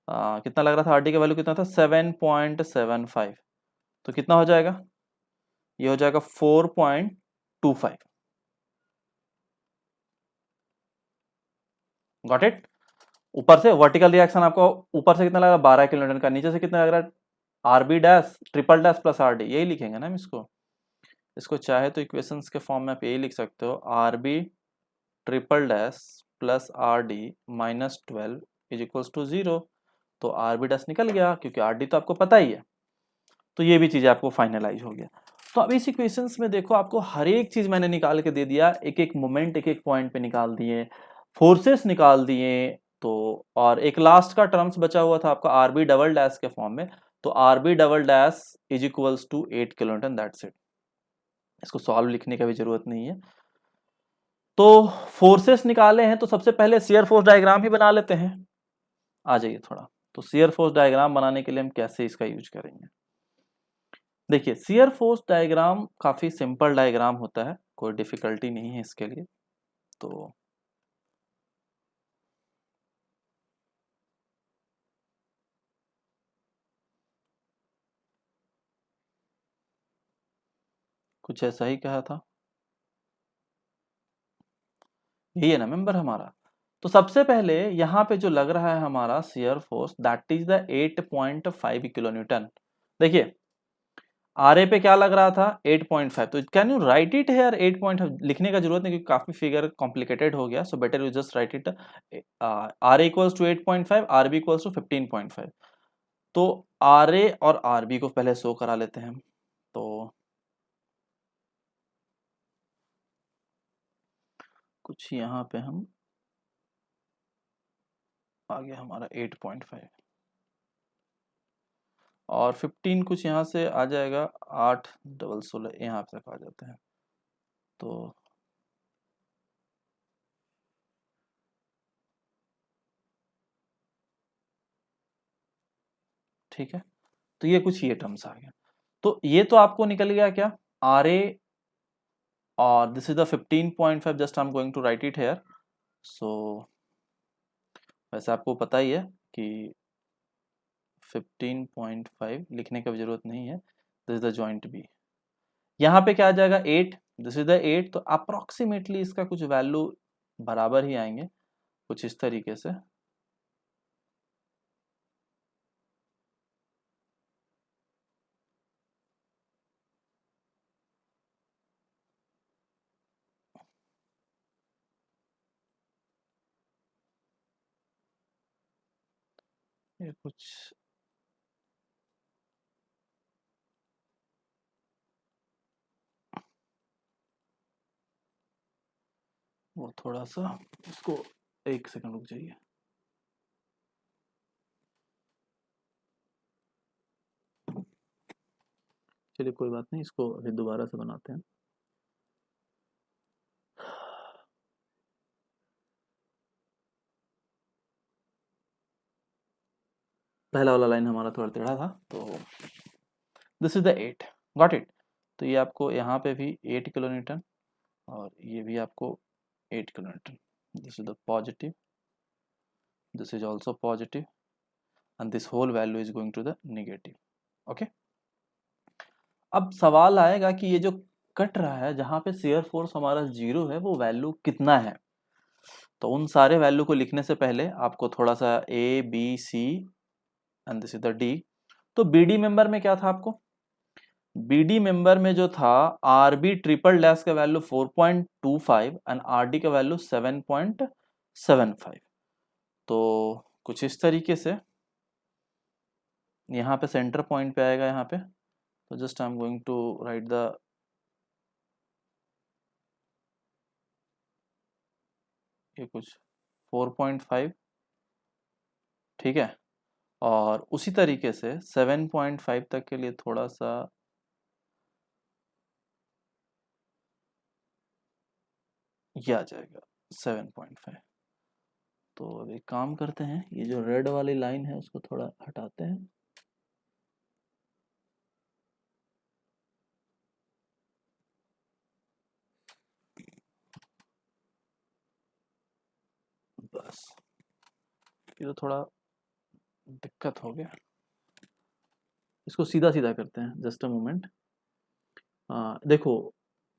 कितना लग रहा था, आर डी का वैल्यू कितना था 7.75, तो कितना हो जाएगा, ये हो जाएगा 4.25। Got it. ऊपर से वर्टिकल रिएक्शन आपको ऊपर से कितना लग रहा है 12 किलो न्यूटन का, नीचे से कितना लग रहा है R B dash triple dash plus R D, यही लिखेंगे ना हम इसको। इसको चाहे तो इक्वेशंस के फॉर्म में आप यही लिख सकते हो, R B triple dash plus R D -12 is equals to 0। तो आरबी डैश निकल गया क्योंकि आर डी तो आपको पता ही है, तो ये भी चीज़ आपको फाइनलाइज हो गया। तो अब इस इक्वेशंस में देखो आपको हर एक चीज़ मैंने निकाल के दे दिया, एक एक मोमेंट एक एक पॉइंट पे निकाल दिए, फोर्सेस निकाल दिए। तो और एक लास्ट का टर्म्स बचा हुआ था आपका आरबी डबल डैश के फॉर्म में, तो RB double dash is equals to 8 kilo newton, that's it. इसको सॉल्व लिखने का भी जरूरत नहीं है। तो फोर्सेस निकाले हैं तो सबसे पहले शियर फोर्स डायग्राम ही बना लेते हैं। आ जाइए थोड़ा, तो शियर फोर्स डायग्राम बनाने के लिए हम कैसे इसका यूज करेंगे। देखिए शियर फोर्स डायग्राम काफी सिंपल डायग्राम होता है, कोई डिफिकल्टी नहीं है इसके लिए। तो कुछ ऐसा ही कहा था। यही है ना मेंबर हमारा। तो सबसे पहले यहाँ पे जो लग रहा है हमारा shear force that is the 8.5 kilo Newton. देखिए आर ए पे क्या लग रहा था 8.5, तो can you right it hair 8.5, लिखने का जरूरत नहीं क्योंकि काफी फिगर कॉम्प्लिकेटेड हो गया, so better you just write it. R A equals to 8.5, R B equals to 15.5। तो आर ए और आर बी को पहले शो करा लेते हैं हम। तो कुछ यहाँ पे हम आ गया हमारा 8.5 और 15 कुछ यहाँ से आ जाएगा 8 डबल 16 यहाँ तक आ जाते हैं। तो ठीक है, तो ये कुछ ये टर्म्स आ गया। तो ये तो आपको निकल गया क्या आर ए, और this is the 15.5, just I am going to write it here. So वैसे आपको पता ही है कि 15.5 लिखने की जरूरत नहीं है, this is the joint B. यहाँ पे क्या आ जाएगा 8, दिस इज द 8, तो अप्रोक्सीमेटली इसका कुछ वैल्यू बराबर ही आएंगे कुछ इस तरीके से। ये कुछ वो थोड़ा सा इसको, एक सेकंड रुक जाइए। चलिए कोई बात नहीं, इसको अभी दोबारा से बनाते हैं। पहला वाला लाइन हमारा थोड़ा टेढ़ा था, तो this is the 8, got it. तो ये आपको यहाँ पे भी 8 किलो न्यूटन और ये भी आपको 8 kilo Newton. This is the positive, this is also positive, and this whole value is going to the negative. Okay, अब सवाल आएगा कि ये जो कट रहा है जहां पे शेयर फोर्स हमारा 0 है वो वैल्यू कितना है। तो उन सारे वैल्यू को लिखने से पहले आपको थोड़ा सा A B C and this is the D. तो बी डी मेंबर में क्या था आपको, बी डी मेंबर में जो था आर बी ट्रिपल डैश का वैल्यू 4.25 एंड आर डी का वैल्यू 7.75। तो कुछ इस तरीके से यहाँ पे सेंटर पॉइंट पे आएगा यहाँ पे। तो just I am going to write the, ये कुछ 4.5, ठीक है। और उसी तरीके से 7.5 तक के लिए थोड़ा सा ये आ जाएगा 7.5। तो अब एक काम करते हैं, ये जो रेड वाली लाइन है उसको थोड़ा हटाते हैं। बस ये तो थोड़ा दिक्कत हो गया, इसको सीधा सीधा करते हैं, जस्ट अ मोमेंट। देखो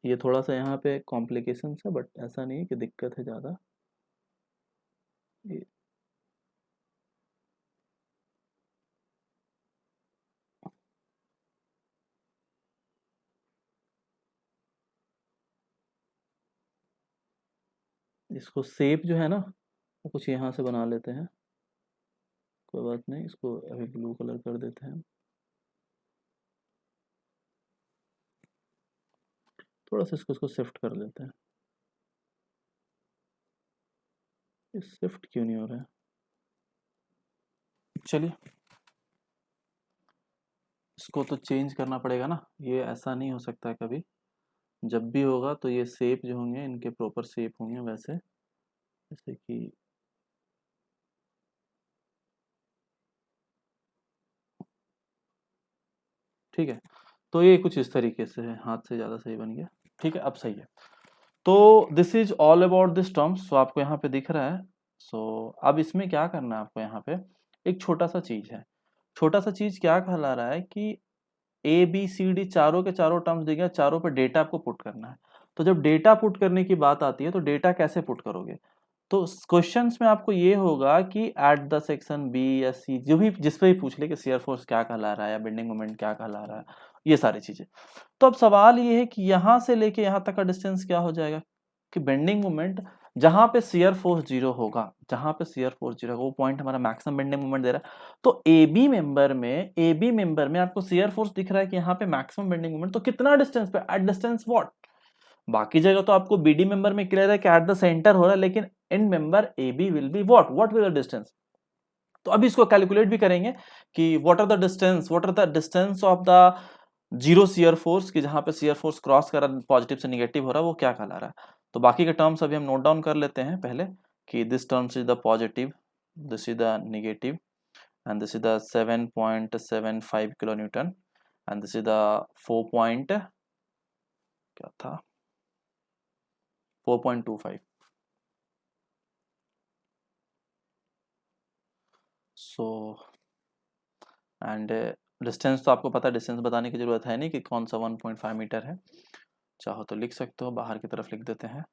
ये थोड़ा सा यहाँ पे कॉम्प्लिकेशन है बट ऐसा नहीं है कि दिक्कत है ज़्यादा। इसको शेप जो है ना वो कुछ यहाँ से बना लेते हैं, कोई बात नहीं, इसको अभी ब्लू कलर कर देते हैं। थोड़ा सा इसको शिफ्ट कर लेते हैं। ये शिफ्ट क्यों नहीं हो रहा है, चलिए इसको तो चेंज करना पड़ेगा ना, ये ऐसा नहीं हो सकता है कभी। जब भी होगा तो ये शेप जो होंगे इनके प्रॉपर शेप होंगे वैसे, जैसे कि ठीक है। तो ये कुछ इस तरीके से है, हाथ से ज़्यादा सही बन गया, ठीक है अब सही है। तो this is all about this terms, so आपको यहाँ पे दिख रहा है। सो अब इसमें क्या करना है आपको, यहाँ पे एक छोटा सा चीज है। छोटा सा चीज क्या कहला रहा है कि ए बी सी डी चारों के चारों टर्म्स दिए गए, चारों पे डेटा आपको पुट करना है। तो जब डेटा पुट करने की बात आती है तो डेटा कैसे पुट करोगे? तो क्वेश्चंस में आपको ये होगा कि एट द सेक्शन बी या सी, जो भी जिस पे भी पूछ ले कि शियर फोर्स क्या कहला रहा है या बेंडिंग मोमेंट क्या कहला रहा है, ये सारी चीजें। तो अब सवाल ये है कि यहाँ से लेके यहाँ तक का डिस्टेंस क्या हो जाएगा, कि बेंडिंग मोमेंट जहां पे शियर फोर्स जीरो होगा, जहां पे शियर फोर्स जीरो होगा वो पॉइंट हमारा मैक्सिमम बेंडिंग मोमेंट दे रहा है। तो ए बी मेंबर में आपको शियर फोर्स दिख रहा है कि यहाँ पे मैक्सिमम बेंडिंग मोमेंट, तो कितना डिस्टेंस पे, एट डिस्टेंस व्हाट। बाकी जगह तो आपको बीडी मेंबर में क्लियर है कि एट द सेंटर हो रहा है, लेकिन in member A B will be what will the distance. तो अभी इसको कैलकुलेट भी करेंगे कि what are the distance of the zero shear force, की जहां पे शियर फोर्स क्रॉस कर रहा है, पॉजिटिव से निगेटिव हो रहा है, वो क्या कहला रहा है। तो बाकी के टर्म्स अभी हम नोट डाउन कर लेते हैं पहले, कि this terms is the positive, this is the negative, and this is the 7.75 kilonewton, and this is the 4 point क्या था 4.25। सो एंड डिस्टेंस तो आपको पता है, डिस्टेंस बताने की जरूरत है नहीं कि कौन सा 1.5 मीटर है, चाहो तो लिख सकते हो, बाहर की तरफ लिख देते हैं।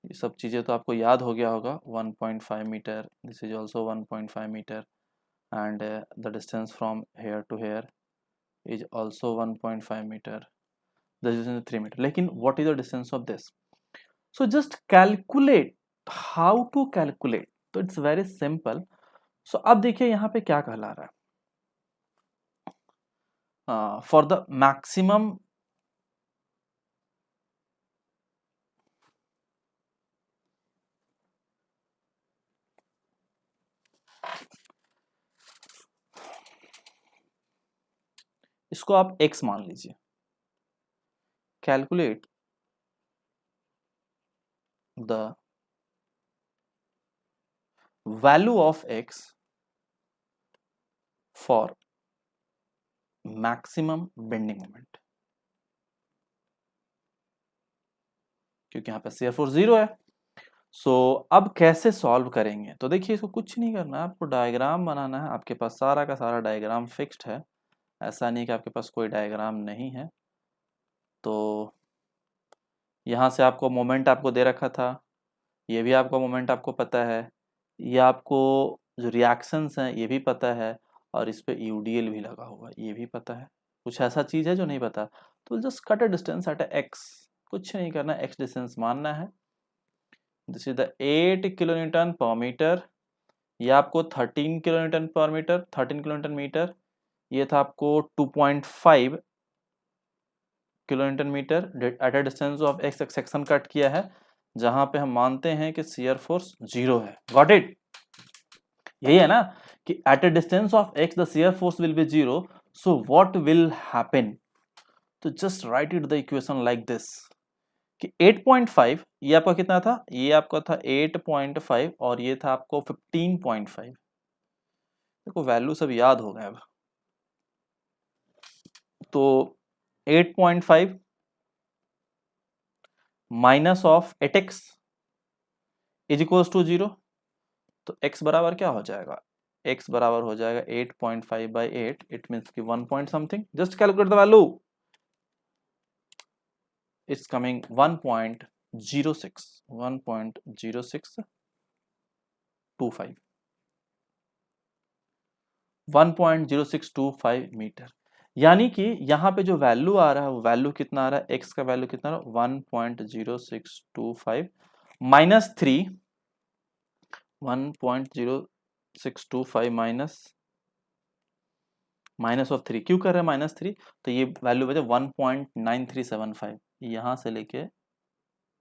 ये सब चीज़ें तो आपको याद हो गया होगा, 1.5 meter, this is also 1.5 meter, and the distance from here to here is also 1.5 meter, this is 3 meter। लेकिन what is the distance of this? So just calculate, how to calculate, तो it's very simple। so अब देखिए यहाँ पे क्या कहला रहा है, for the maximum, इसको आप x मान लीजिए, calculate the value of x for maximum bending moment, क्योंकि यहाँ पे शियर फोर्स जीरो है। सो अब कैसे सॉल्व करेंगे, तो देखिए इसको कुछ नहीं करना है, आपको डायग्राम बनाना है। आपके पास सारा का सारा डायग्राम फिक्स्ड है, ऐसा नहीं कि आपके पास कोई डायग्राम नहीं है। तो यहाँ से आपको मोमेंट आपको दे रखा था, ये भी आपको मोमेंट आपको पता है, ये आपको जो रिएक्शंस हैं ये भी पता है, और इस पे यूडीएल भी लगा हुआ है ये भी पता है। कुछ ऐसा चीज़ है जो नहीं पता, तो just cut a distance at X, कुछ नहीं करना, एक्स डिस्टेंस मानना है। This is the 8 kilonewton per meter, ये आपको 13 kilonewton per metre, 13 kilonewton metre, ये था आपको 2.5 kilonewton metre at a distance of X. एक सेक्शन कट किया है जहां पे हम मानते हैं कि शियर फोर्स जीरो है। Got it? यही है ना कि at a distance of X the shear force will be zero, so what will happen. तो just write it the equation like this, कि 8.5 ये आपका कितना था, ये आपका था 8.5 और ये था आपको 15.5। देखो वैल्यू सब याद हो गए अब। तो 8.5 minus of 8x is equals to 0, तो x बराबर क्या हो जाएगा, x बराबर हो जाएगा 8.5 बाई 8, इट मीन्स कि 1 point something. Just calculate the value, it's coming 1.06, 1.0625, 1.0625 meter. यानी कि यहाँ पे जो वैल्यू आ रहा है वो वैल्यू कितना आ रहा है, x का वैल्यू कितना आ रहा है 1.0625 माइनस 3, 1.0625 माइनस ऑफ 3, क्यों कर रहे हैं माइनस 3, तो ये वैल्यू बचे 1.9375, यहाँ से लेके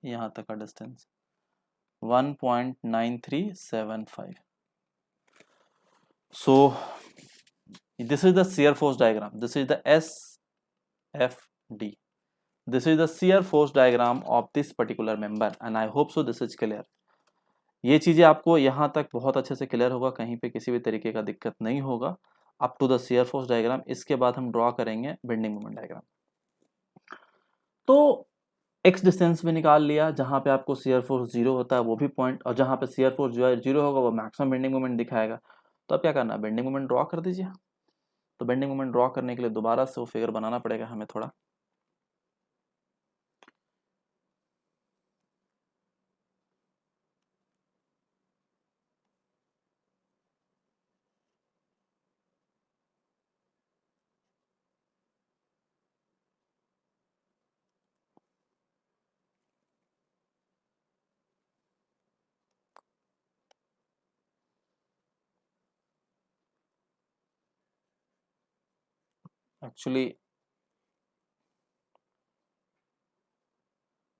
यहाँ तक का distance 1.9375। So this is the shear force diagram, this is the SFD, this is the shear force diagram of this particular member, and I hope so this is clear। ये चीज़ें आपको यहाँ तक बहुत अच्छे से क्लियर होगा, कहीं पे किसी भी तरीके का दिक्कत नहीं होगा up to the shear force diagram. इसके बाद हम ड्रॉ करेंगे बेंडिंग मोमेंट डायग्राम। तो एक्स डिस्टेंस में निकाल लिया, जहाँ पे आपको शियर फोर्स जीरो होता है वो भी पॉइंट, और जहाँ पे शियर फोर्स जो है जीरो होगा वो मैक्सिमम बेंडिंग मोमेंट दिखाएगा। तो अब क्या करना है, बेंडिंग मोमेंट ड्रॉ कर दीजिए। तो बेंडिंग मोमेंट ड्रॉ करने के लिए दोबारा से वो फिगर बनाना पड़ेगा हमें थोड़ा। एक्चुअली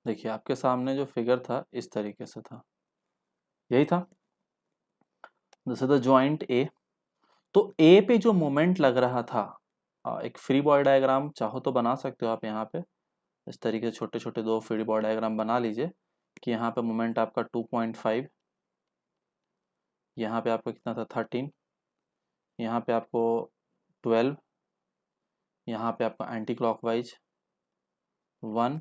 देखिए आपके सामने जो फिगर था इस तरीके से था, यही था, दिस इज द जॉइंट ए। तो ए पे जो मोमेंट लग रहा था, एक फ्री बॉडी डायग्राम चाहो तो बना सकते हो आप यहाँ पे, इस तरीके से छोटे छोटे दो फ्री बॉडी डायग्राम बना लीजिए कि यहाँ पे मोमेंट आपका 2.5, यहाँ पे आपका कितना था 13, यहाँ पे आपको 12, यहाँ पे आपका एंटी क्लॉकवाइज 1,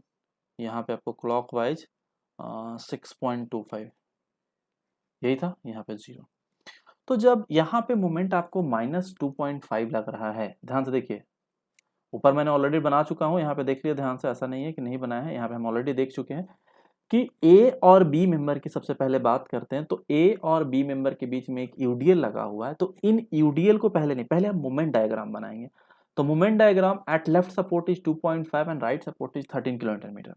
यहाँ पे आपको क्लॉकवाइज 6.25, यही था, यहाँ पे 0। तो जब यहाँ पे मोमेंट आपको -2.5 लग रहा है, ध्यान से देखिए, ऊपर मैंने ऑलरेडी बना चुका हूँ, यहाँ पे देख लिया ध्यान से, ऐसा नहीं है कि नहीं बनाया है, यहाँ पे हम ऑलरेडी देख चुके हैं कि ए और बी मेंबर की सबसे पहले बात करते हैं। तो ए और बी मेंबर के बीच में एक यूडीएल लगा हुआ है, तो इन यूडीएल को पहले नहीं, पहले हम मोमेंट डायग्राम बनाएंगे। तो moment diagram at left support is 2.5 and right support is 13 kilometer meter.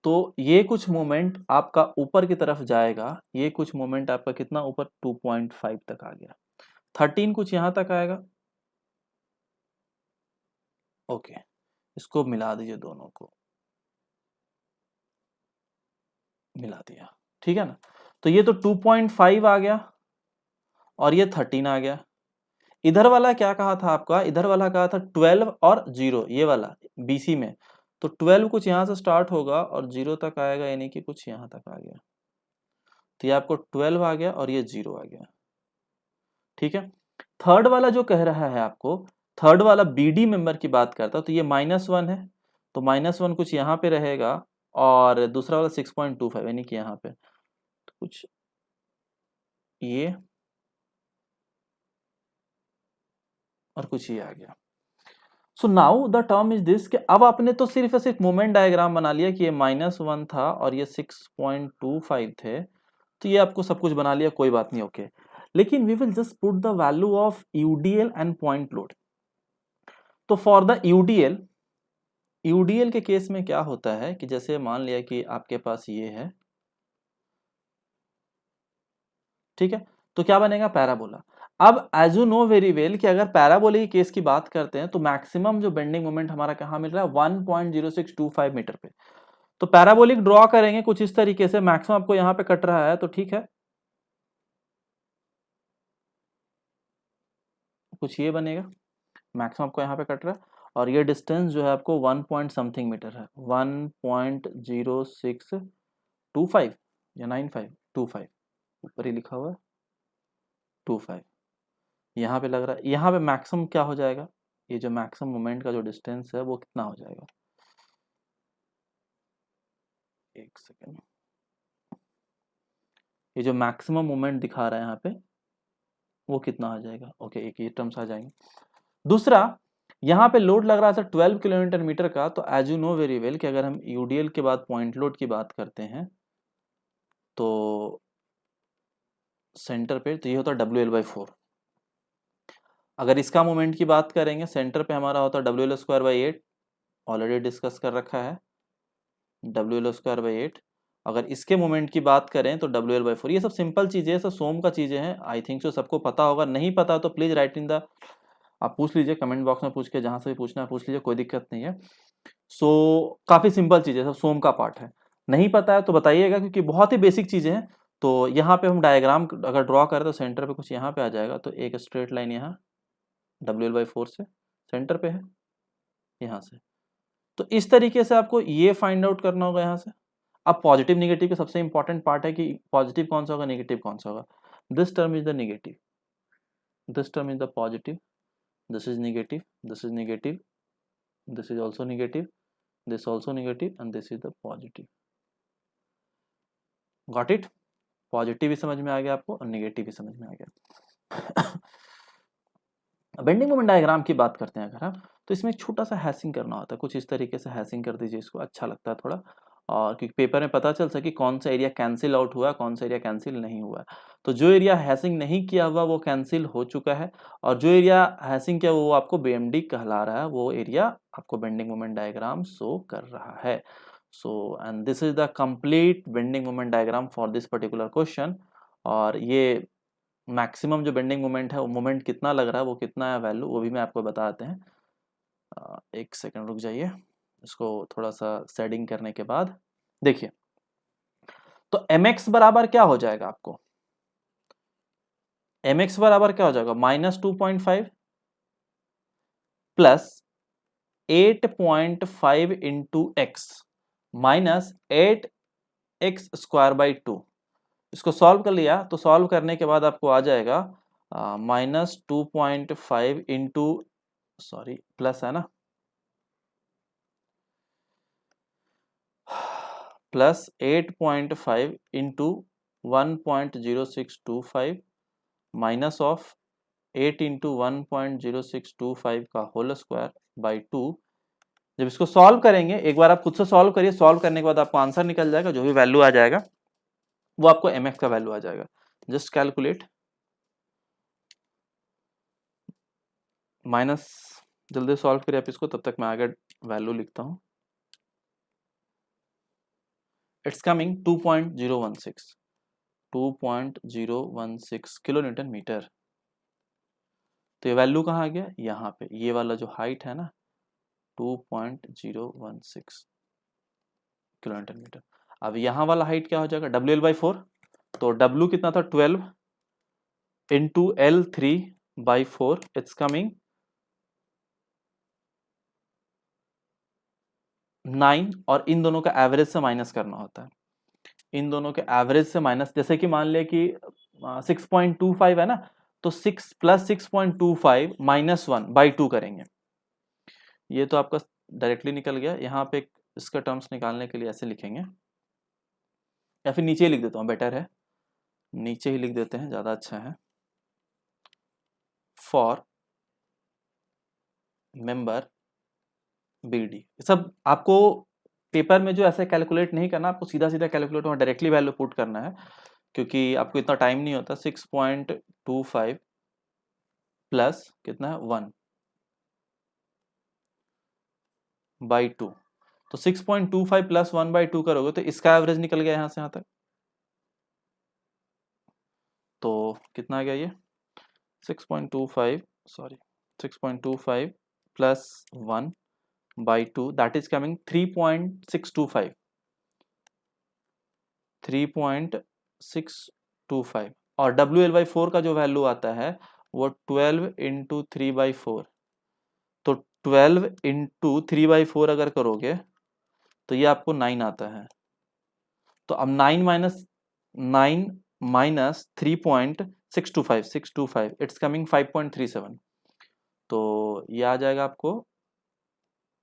तो ये कुछ मोमेंट आपका ऊपर की तरफ जाएगा, ये कुछ मोमेंट आपका कितना ऊपर 2.5 तक आ गया, 13 कुछ यहां तक आएगा। ओके, इसको मिला दीजिए, दोनों को मिला दिया, ठीक है ना। तो ये तो 2.5 आ गया और ये 13 आ गया। इधर वाला क्या कहा था आपका, इधर वाला कहा था 12 और 0, ये वाला बीसी में। तो 12 कुछ यहां से स्टार्ट होगा और 0 तक आएगा, यानी कि कुछ यहां तक आ गया। तो ये आपको 12 आ गया और ये 0 आ गया, ठीक है। थर्ड वाला जो कह रहा है आपको, थर्ड वाला बीडी मेंबर की बात करता है, तो ये -1 है, तो -1 कुछ यहाँ पे रहेगा, और दूसरा वाला 6.25 यानी कि यहाँ पे तो कुछ ये और कुछ ये आ गया। So now the term is this, कि अब आपने तो सिर्फ सिर्फ मोमेंट डायग्राम बना लिया कि ये -1 था और ये 6.25 थे, तो ये आपको सब कुछ बना लिया, कोई बात नहीं, ओके। लेकिन we will just put the value of UDL and point load. तो फॉर द यूडीएल, यूडीएल के केस में क्या होता है कि जैसे मान लिया कि आपके पास ये है, ठीक है, तो क्या बनेगा, पैराबोला। अब as you know very well कि अगर पैराबोला के केस की बात करते हैं तो मैक्सिमम जो बेंडिंग मोमेंट हमारा कहाँ मिल रहा है, 1.0625 मीटर पे। तो पैराबोलिक ड्रॉ करेंगे कुछ इस तरीके से, मैक्सिमम आपको यहाँ पे कट रहा है, तो ठीक है, कुछ ये बनेगा, मैक्सिमम आपको यहाँ पे कट रहा है, और ये डिस्टेंस जो है आपको 1 पॉइंट समथिंग मीटर है, 1.0625 या 9525, ऊपर ही लिखा हुआ है 25। यहाँ पे लग रहा है, यहाँ पे मैक्सिमम क्या हो जाएगा, ये जो मैक्सिमम मोमेंट का जो डिस्टेंस है वो कितना हो जाएगा, एक सेकेंड, ये जो मैक्सिमम मोमेंट दिखा रहा है यहाँ पे वो कितना आ जाएगा, ओके, एक ये टर्म्स आ जाएंगे। दूसरा, यहाँ पे लोड लग रहा था 12 किलोमीटर मीटर का, तो as you know very well कि अगर हम यूडीएल के बाद पॉइंट लोड की बात करते हैं तो सेंटर पे तो ये होता है WL/4। अगर इसका मोमेंट की बात करेंगे, सेंटर पे हमारा होता है WL²/8, ऑलरेडी डिस्कस कर रखा है, WL²/8। अगर इसके मोमेंट की बात करें तो WL/4। ये सब सिंपल चीजें, सब सोम का चीजें हैं, आई थिंक सो सबको पता होगा, नहीं पता तो प्लीज राइट इन द, आप पूछ लीजिए कमेंट बॉक्स में, पूछ के जहां से भी पूछना है पूछ लीजिए, कोई दिक्कत नहीं है। काफी सिंपल चीजें, सब सोम का पार्ट है, नहीं पता है तो बताइएगा, क्योंकि बहुत ही बेसिक चीजें हैं। तो यहाँ पे हम डायग्राम अगर ड्रॉ करें तो सेंटर पे कुछ यहाँ पे आ जाएगा, तो एक स्ट्रेट लाइन यहाँ WL/4 से सेंटर पे है, यहाँ से। तो इस तरीके से आपको ये फाइंड आउट करना होगा यहाँ से। अब पॉजिटिव निगेटिव का सबसे इंपॉर्टेंट पार्ट है कि पॉजिटिव कौन सा होगा, नेगेटिव कौन सा होगा। This term is the negative, this term is the positive, this is negative, this is negative, this is also negative, this also negative and this is the positive. Got it, positive भी समझ में आ गया आपको और negative भी समझ में आ गया। बेंडिंग मोमेंट डायग्राम की बात करते हैं अगर हम, तो इसमें एक छोटा सा हैशिंग करना होता है, कुछ इस तरीके से हैशिंग कर दीजिए, इसको अच्छा लगता है थोड़ा, और क्योंकि पेपर में पता चल सके कौन सा एरिया कैंसिल आउट हुआ, कौन सा एरिया कैंसिल नहीं हुआ। तो जो एरिया हैशिंग नहीं किया हुआ वो कैंसिल हो चुका है, और जो एरिया हैशिंग किया वो आपको BMD कहला रहा है, वो एरिया आपको बेंडिंग मोमेंट डायग्राम शो कर रहा है। So and this is the complete bending moment diagram for this particular question. और ये मैक्सिमम जो बेंडिंग मोमेंट है वो मोमेंट कितना लग रहा है, वो कितना है वैल्यू, वो भी मैं आपको बताते हैं। एक सेकंड रुक जाइए, इसको थोड़ा सा सेटिंग करने के बाद देखिए। तो mx बराबर क्या हो जाएगा आपको, mx बराबर क्या हो जाएगा, -2.5 plus 8.5 into x minus 8x² 2। इसको सॉल्व कर लिया, तो सॉल्व करने के बाद आपको आ जाएगा -2.5 इंटू, सॉरी प्लस है ना, plus 8.5 into 1.0625 minus of 8 into 1.0625 का होल स्क्वायर बाई 2। जब इसको सॉल्व करेंगे, एक बार आप खुद से सॉल्व करिए, सॉल्व करने के बाद आपको आंसर निकल जाएगा, जो भी वैल्यू आ जाएगा वो आपको mx का वैल्यू आ जाएगा। जस्ट कैलकुलेट, माइनस, जल्दी सॉल्व करिए आप इसको, तब तक मैं आगे वैल्यू लिखता हूं। It's coming 2.016 kilo newton meter. तो ये वैल्यू कहाँ आ गया, यहाँ पे ये वाला जो हाइट है ना 2.016 किलो न्यूटन मीटर। अब यहाँ वाला हाइट क्या हो जाएगा, WL/4, तो W कितना था 12 इंटू L3/4, इट्स कमिंग 9, और इन दोनों का एवरेज से माइनस करना होता है, इन दोनों के एवरेज से माइनस। जैसे कि मान लिया कि 6.25 है ना, तो 6 प्लस 6.25 -1/2 करेंगे। ये तो आपका डायरेक्टली निकल गया। यहाँ पे इसका टर्म्स निकालने के लिए ऐसे लिखेंगे, या फिर नीचे ही लिख देता हूँ, बेटर है नीचे ही लिख देते हैं, ज़्यादा अच्छा है। फॉर मेंबर BD, सब आपको पेपर में जो ऐसे कैलकुलेट नहीं करना, आपको सीधा सीधा कैलकुलेट में डायरेक्टली वैल्यू पुट करना है, क्योंकि आपको इतना टाइम नहीं होता। 6.25 प्लस कितना है 1/2, तो 6.25 प्लस 1/2 करोगे तो इसका एवरेज निकल गया यहाँ से यहाँ तक। तो कितना आ गया ये 6.25, sorry 6.25 plus 1/2, that is coming 3.625, 3.625। और WL/4 का जो वैल्यू आता है वो 12 इंटू 3/4, तो 12 इंटू 3/4 अगर करोगे तो ये आपको 9 आता है। तो अब 9 माइनस 3.625 इट्स कमिंग 5.37। तो ये आ जाएगा आपको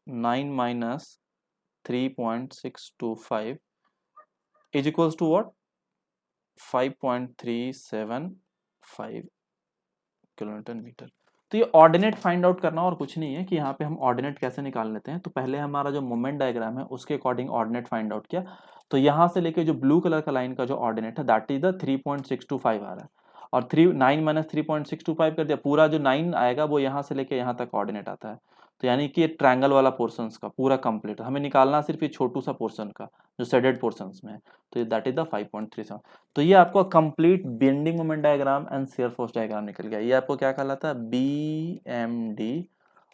9 minus 3.625 is equals to what, 5.375 kilometer meter. तो ये ऑर्डिनेट फाइंड आउट करना और कुछ नहीं है, कि यहाँ पे हम ऑर्डिनेट कैसे निकाल लेते हैं। तो पहले हमारा जो मोमेंट डायग्राम है उसके अकॉर्डिंग ऑर्डिनेट फाइंड आउट किया, तो यहाँ से लेके जो ब्लू कलर का लाइन का जो ऑर्डिनेट है दैट इज द 3.625 आ रहा है, और 9 माइनस 3.625 कर दिया, पूरा जो 9 आएगा वो यहाँ से लेके यहाँ तक ऑर्डिनेट आता है। तो यानी कि ट्रायंगल वाला पोर्शन का पूरा कंप्लीट हमें निकालना, सिर्फ ये छोटू सा पोर्शन का जो शेडेड पोर्शन में है, तो दैट इज द 5.37। तो ये आपको complete bending moment diagram and shear force diagram निकल गया। ये आपको क्या कहलाता है, BMD,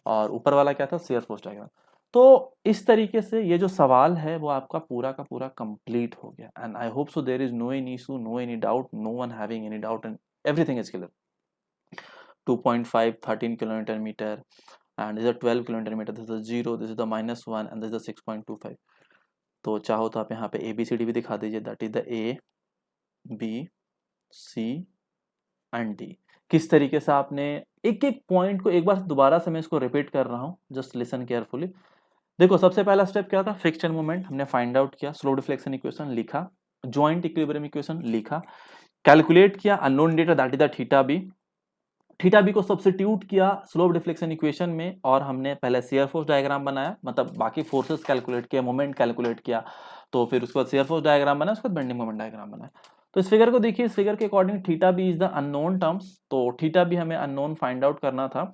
और ऊपर वाला क्या था, शियर फोर्स डायग्राम। तो इस तरीके से ये जो सवाल है वो आपका पूरा का पूरा कंप्लीट हो गया, and I hope so there is no any issue, no any doubt, no one having any doubt, and everything is clear. 2.5 13 kilometer meter, and this is a 12 kilometre meter, this is a 0, this is the -1, and this is the 6.25। तो चाहो तो आप यहाँ पे ABCD भी दिखा दीजिए, that is the ABC and D। किस तरीके से आपने एक एक पॉइंट को, एक बार दोबारा से मैं इसको रिपीट कर रहा हूँ, जस्ट लिसन केयरफुली। देखो सबसे पहला स्टेप क्या था, फ्रिक्शन मोमेंट हमने फाइंड आउट किया, स्लो डिफ्लेक्शन इक्वेशन लिखा, जॉइंट इक्विलिब्रियम इक्वेशन लिखा, कैलकुलेट किया unknown data that is the theta B को सब्स्टिट्यूट किया स्लोप डिफ्लेक्शन इक्वेशन में, और हमने पहले शियर फोर्स डायग्राम बनाया, मतलब बाकी फोर्सेस कैलकुलेट किया, मोमेंट कैलकुलेट किया, तो फिर उसके बाद शियर फोर्स डायग्राम बनाया, उसके बाद बेंडिंग मोमेंट डायग्राम बनाया। तो इस फिगर को देखिए, इस फिगर के according theta B is the unknown terms, तो थीटा बी हमें अननोन फाइंड आउट करना था।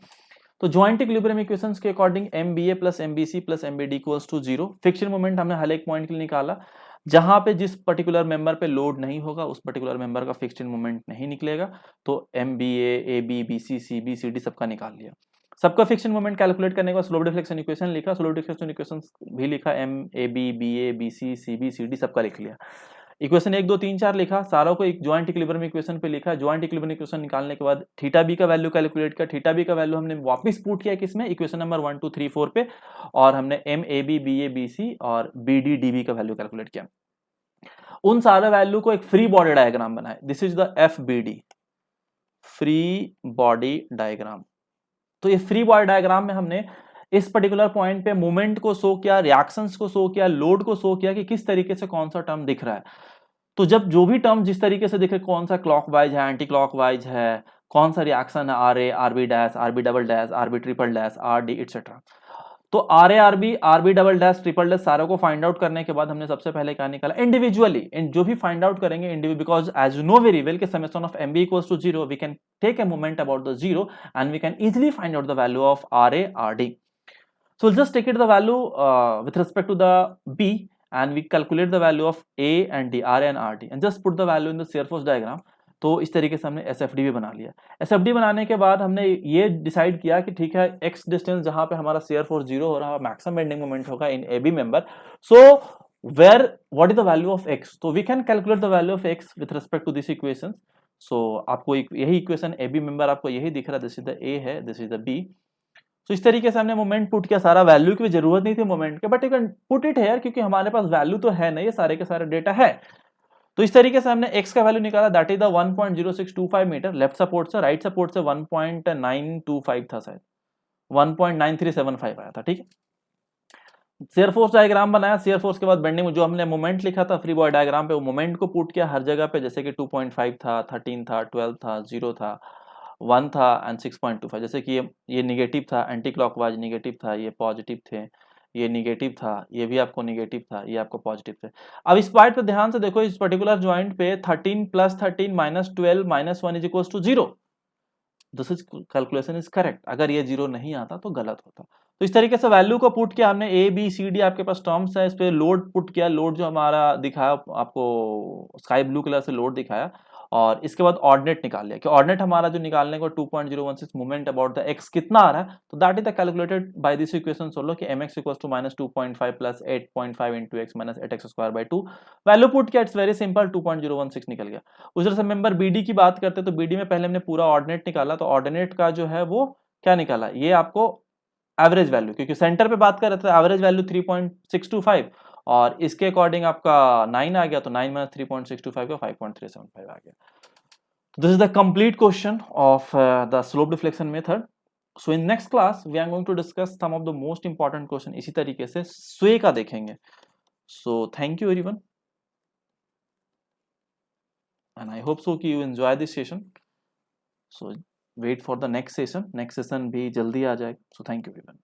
तो जॉइंट इक्विलिब्रियम इक्वेशंस के according MBA plus MBC plus MBD equals to 0। Friction moment हमने हर एक पॉइंट के लिए निकाला, जहां पे जिस पर्टिकुलर मेंबर पे लोड नहीं होगा उस पर्टिकुलर मेंबर का फिक्स्ड मोमेंट नहीं निकलेगा। तो M B A B B C B C D सबका निकाल लिया। सबका फिक्स्ड मोमेंट कैलकुलेट करने के बाद स्लोप डिफ्लेक्शन इक्वेशन लिखा, स्लोप डिफ्लेक्शन इक्वेशन भी लिखा, M A B C D सबका लिख लिया। इक्वेशन 1 2 3 4 लिखा, सारों को एक ज्वाइंट इक्विलिब्रियम इक्वेशन पे लिखा। ज्वाइंट इक्विलिब्रियम इक्वेशन निकालने के बाद थीटा बी का वैल्यू कैलकुलेट किया। थीटा बी का वैल्यू हमने वापस पुट किया किसमें, इक्वेशन नंबर 1 2 3 4 पे, और हमने एम ए बी सी और बी डी बी का वैल्यू कैलकुलेट किया। उन सारे वैल्यू को एक फ्री बॉडी डायग्राम बनाए। This is the F B D, free body diagram. तो ये फ्री बॉडी डायग्राम में हमने इस पर्टिकुलर पॉइंट पे मूवमेंट को शो किया, रिएक्शंस को शो किया, लोड को शो किया कि किस तरीके से कौन सा टर्म दिख रहा है। तो जब जो भी टर्म जिस तरीके से दिखे, कौन सा क्लॉकवाइज है, एंटी क्लॉकवाइज है, कौन सा रिएक्शन है, R A, R B dash, R B double dash, R B triple dash, R D etcetera. तो R A, R B double dash, triple dash सारों को फाइंड आउट करने के बाद हमने सबसे पहले क्या निकाला, इंडिविजुअली जो भी फाइंड आउट करेंगे individually, because as you know very well कि summation of M B equals to 0, we can take a moment about the 0 and we can easily find out the value of R A, R D. So we'll just take it the value with respect to the B, and we calculate the value of A and D, RA and RD, and just put the value in the shear force diagram. तो इस तरीके से हमने SFD भी बना लिया। SFD बनाने के बाद हमने ये डिसाइड किया कि ठीक है, x डिस्टेंस जहां पे हमारा shear force 0 हो रहा है, मैक्सिमम बेंडिंग मोमेंट होगा in AB member. So where what is the value of x, तो we can calculate the value of x with respect to this equation. So आपको यही इक्वेशन AB मेंबर आपको यही दिख रहा है, दिस इज द A है, this is the B। तो इस तरीके से हमने मोमेंट पुट किया। सारा वैल्यू की भी जरूरत नहीं थी मोमेंट के, but you can put it here क्योंकि हमारे पास वैल्यू तो है नहीं, ये सारे के सारे डेटा है। तो इस तरीके से हमने x का वैल्यू निकाला, that is the 1.0625 meter left support से, राइट सपोर्ट से 1.925 था, शायद 1.9375 आया था। ठीक है, शेयर फोर्स डायग्राम बनाया। शेयर फोर्स के बाद बेंडिंग जो हमने मोमेंट लिखा था फ्री बॉडी डायग्राम पे, वो मोमेंट को पुट किया हर जगह पे, जैसे कि 2.5 था, 13 था, 12 था, 0 था, 1 था एंड 6.25। जैसे कि ये निगेटिव था, एंटी क्लॉकवाइज निगेटिव था, ये पॉजिटिव थे, ये निगेटिव था, ये भी आपको निगेटिव था, ये आपको पॉजिटिव थे। अब इस पॉइंट पे ध्यान से देखो, इस पर्टिकुलर जॉइंट पे 13 + 13 - 12 - 1 = 0। This is calculation is correct. अगर ये 0 नहीं आता तो गलत होता। तो इस तरीके से वैल्यू को पुट किया हमने, ए बी सी डी आपके पास टर्म्स है, इस पे लोड पुट किया। लोड जो हमारा दिखाया आपको स्काई ब्लू कलर से लोड दिखाया, और इसके बाद ऑर्डिनेट निकाल लिया कि ऑर्डिनेट हमारा जो निकालने को 2.016 मूवमेंट अबाउट द एक्स कितना आ रहा है। तो that is the calculated by this equation solve कि mx = -2.5 + 8.5 × x - 8x²/2। Value put किया, इट्स वेरी सिंपल, 2.016 निकल गया। उस तरह से मेंबर बीडी की बात करते हैं, तो बीडी में पहले हमने पूरा ऑर्डिनेट निकाला। तो ऑर्डिनेट का जो है वो क्या निकाला, ये आपको एवरेज वैल्यू, क्योंकि सेंटर पे बात कर रहे थे, एवरेज वैल्यू 3.625 और इसके अकॉर्डिंग आपका 9 आ गया। तो 9 - 3.625 का 5.375 आ गया। This is the complete question of the slope deflection method. So in next class we are going to discuss some of the most important question. इसी तरीके से sway का देखेंगे। So thank you everyone, and I hope so कि you enjoy this session. So wait for the next session. Next session भी जल्दी आ जाएगा। So thank you everyone.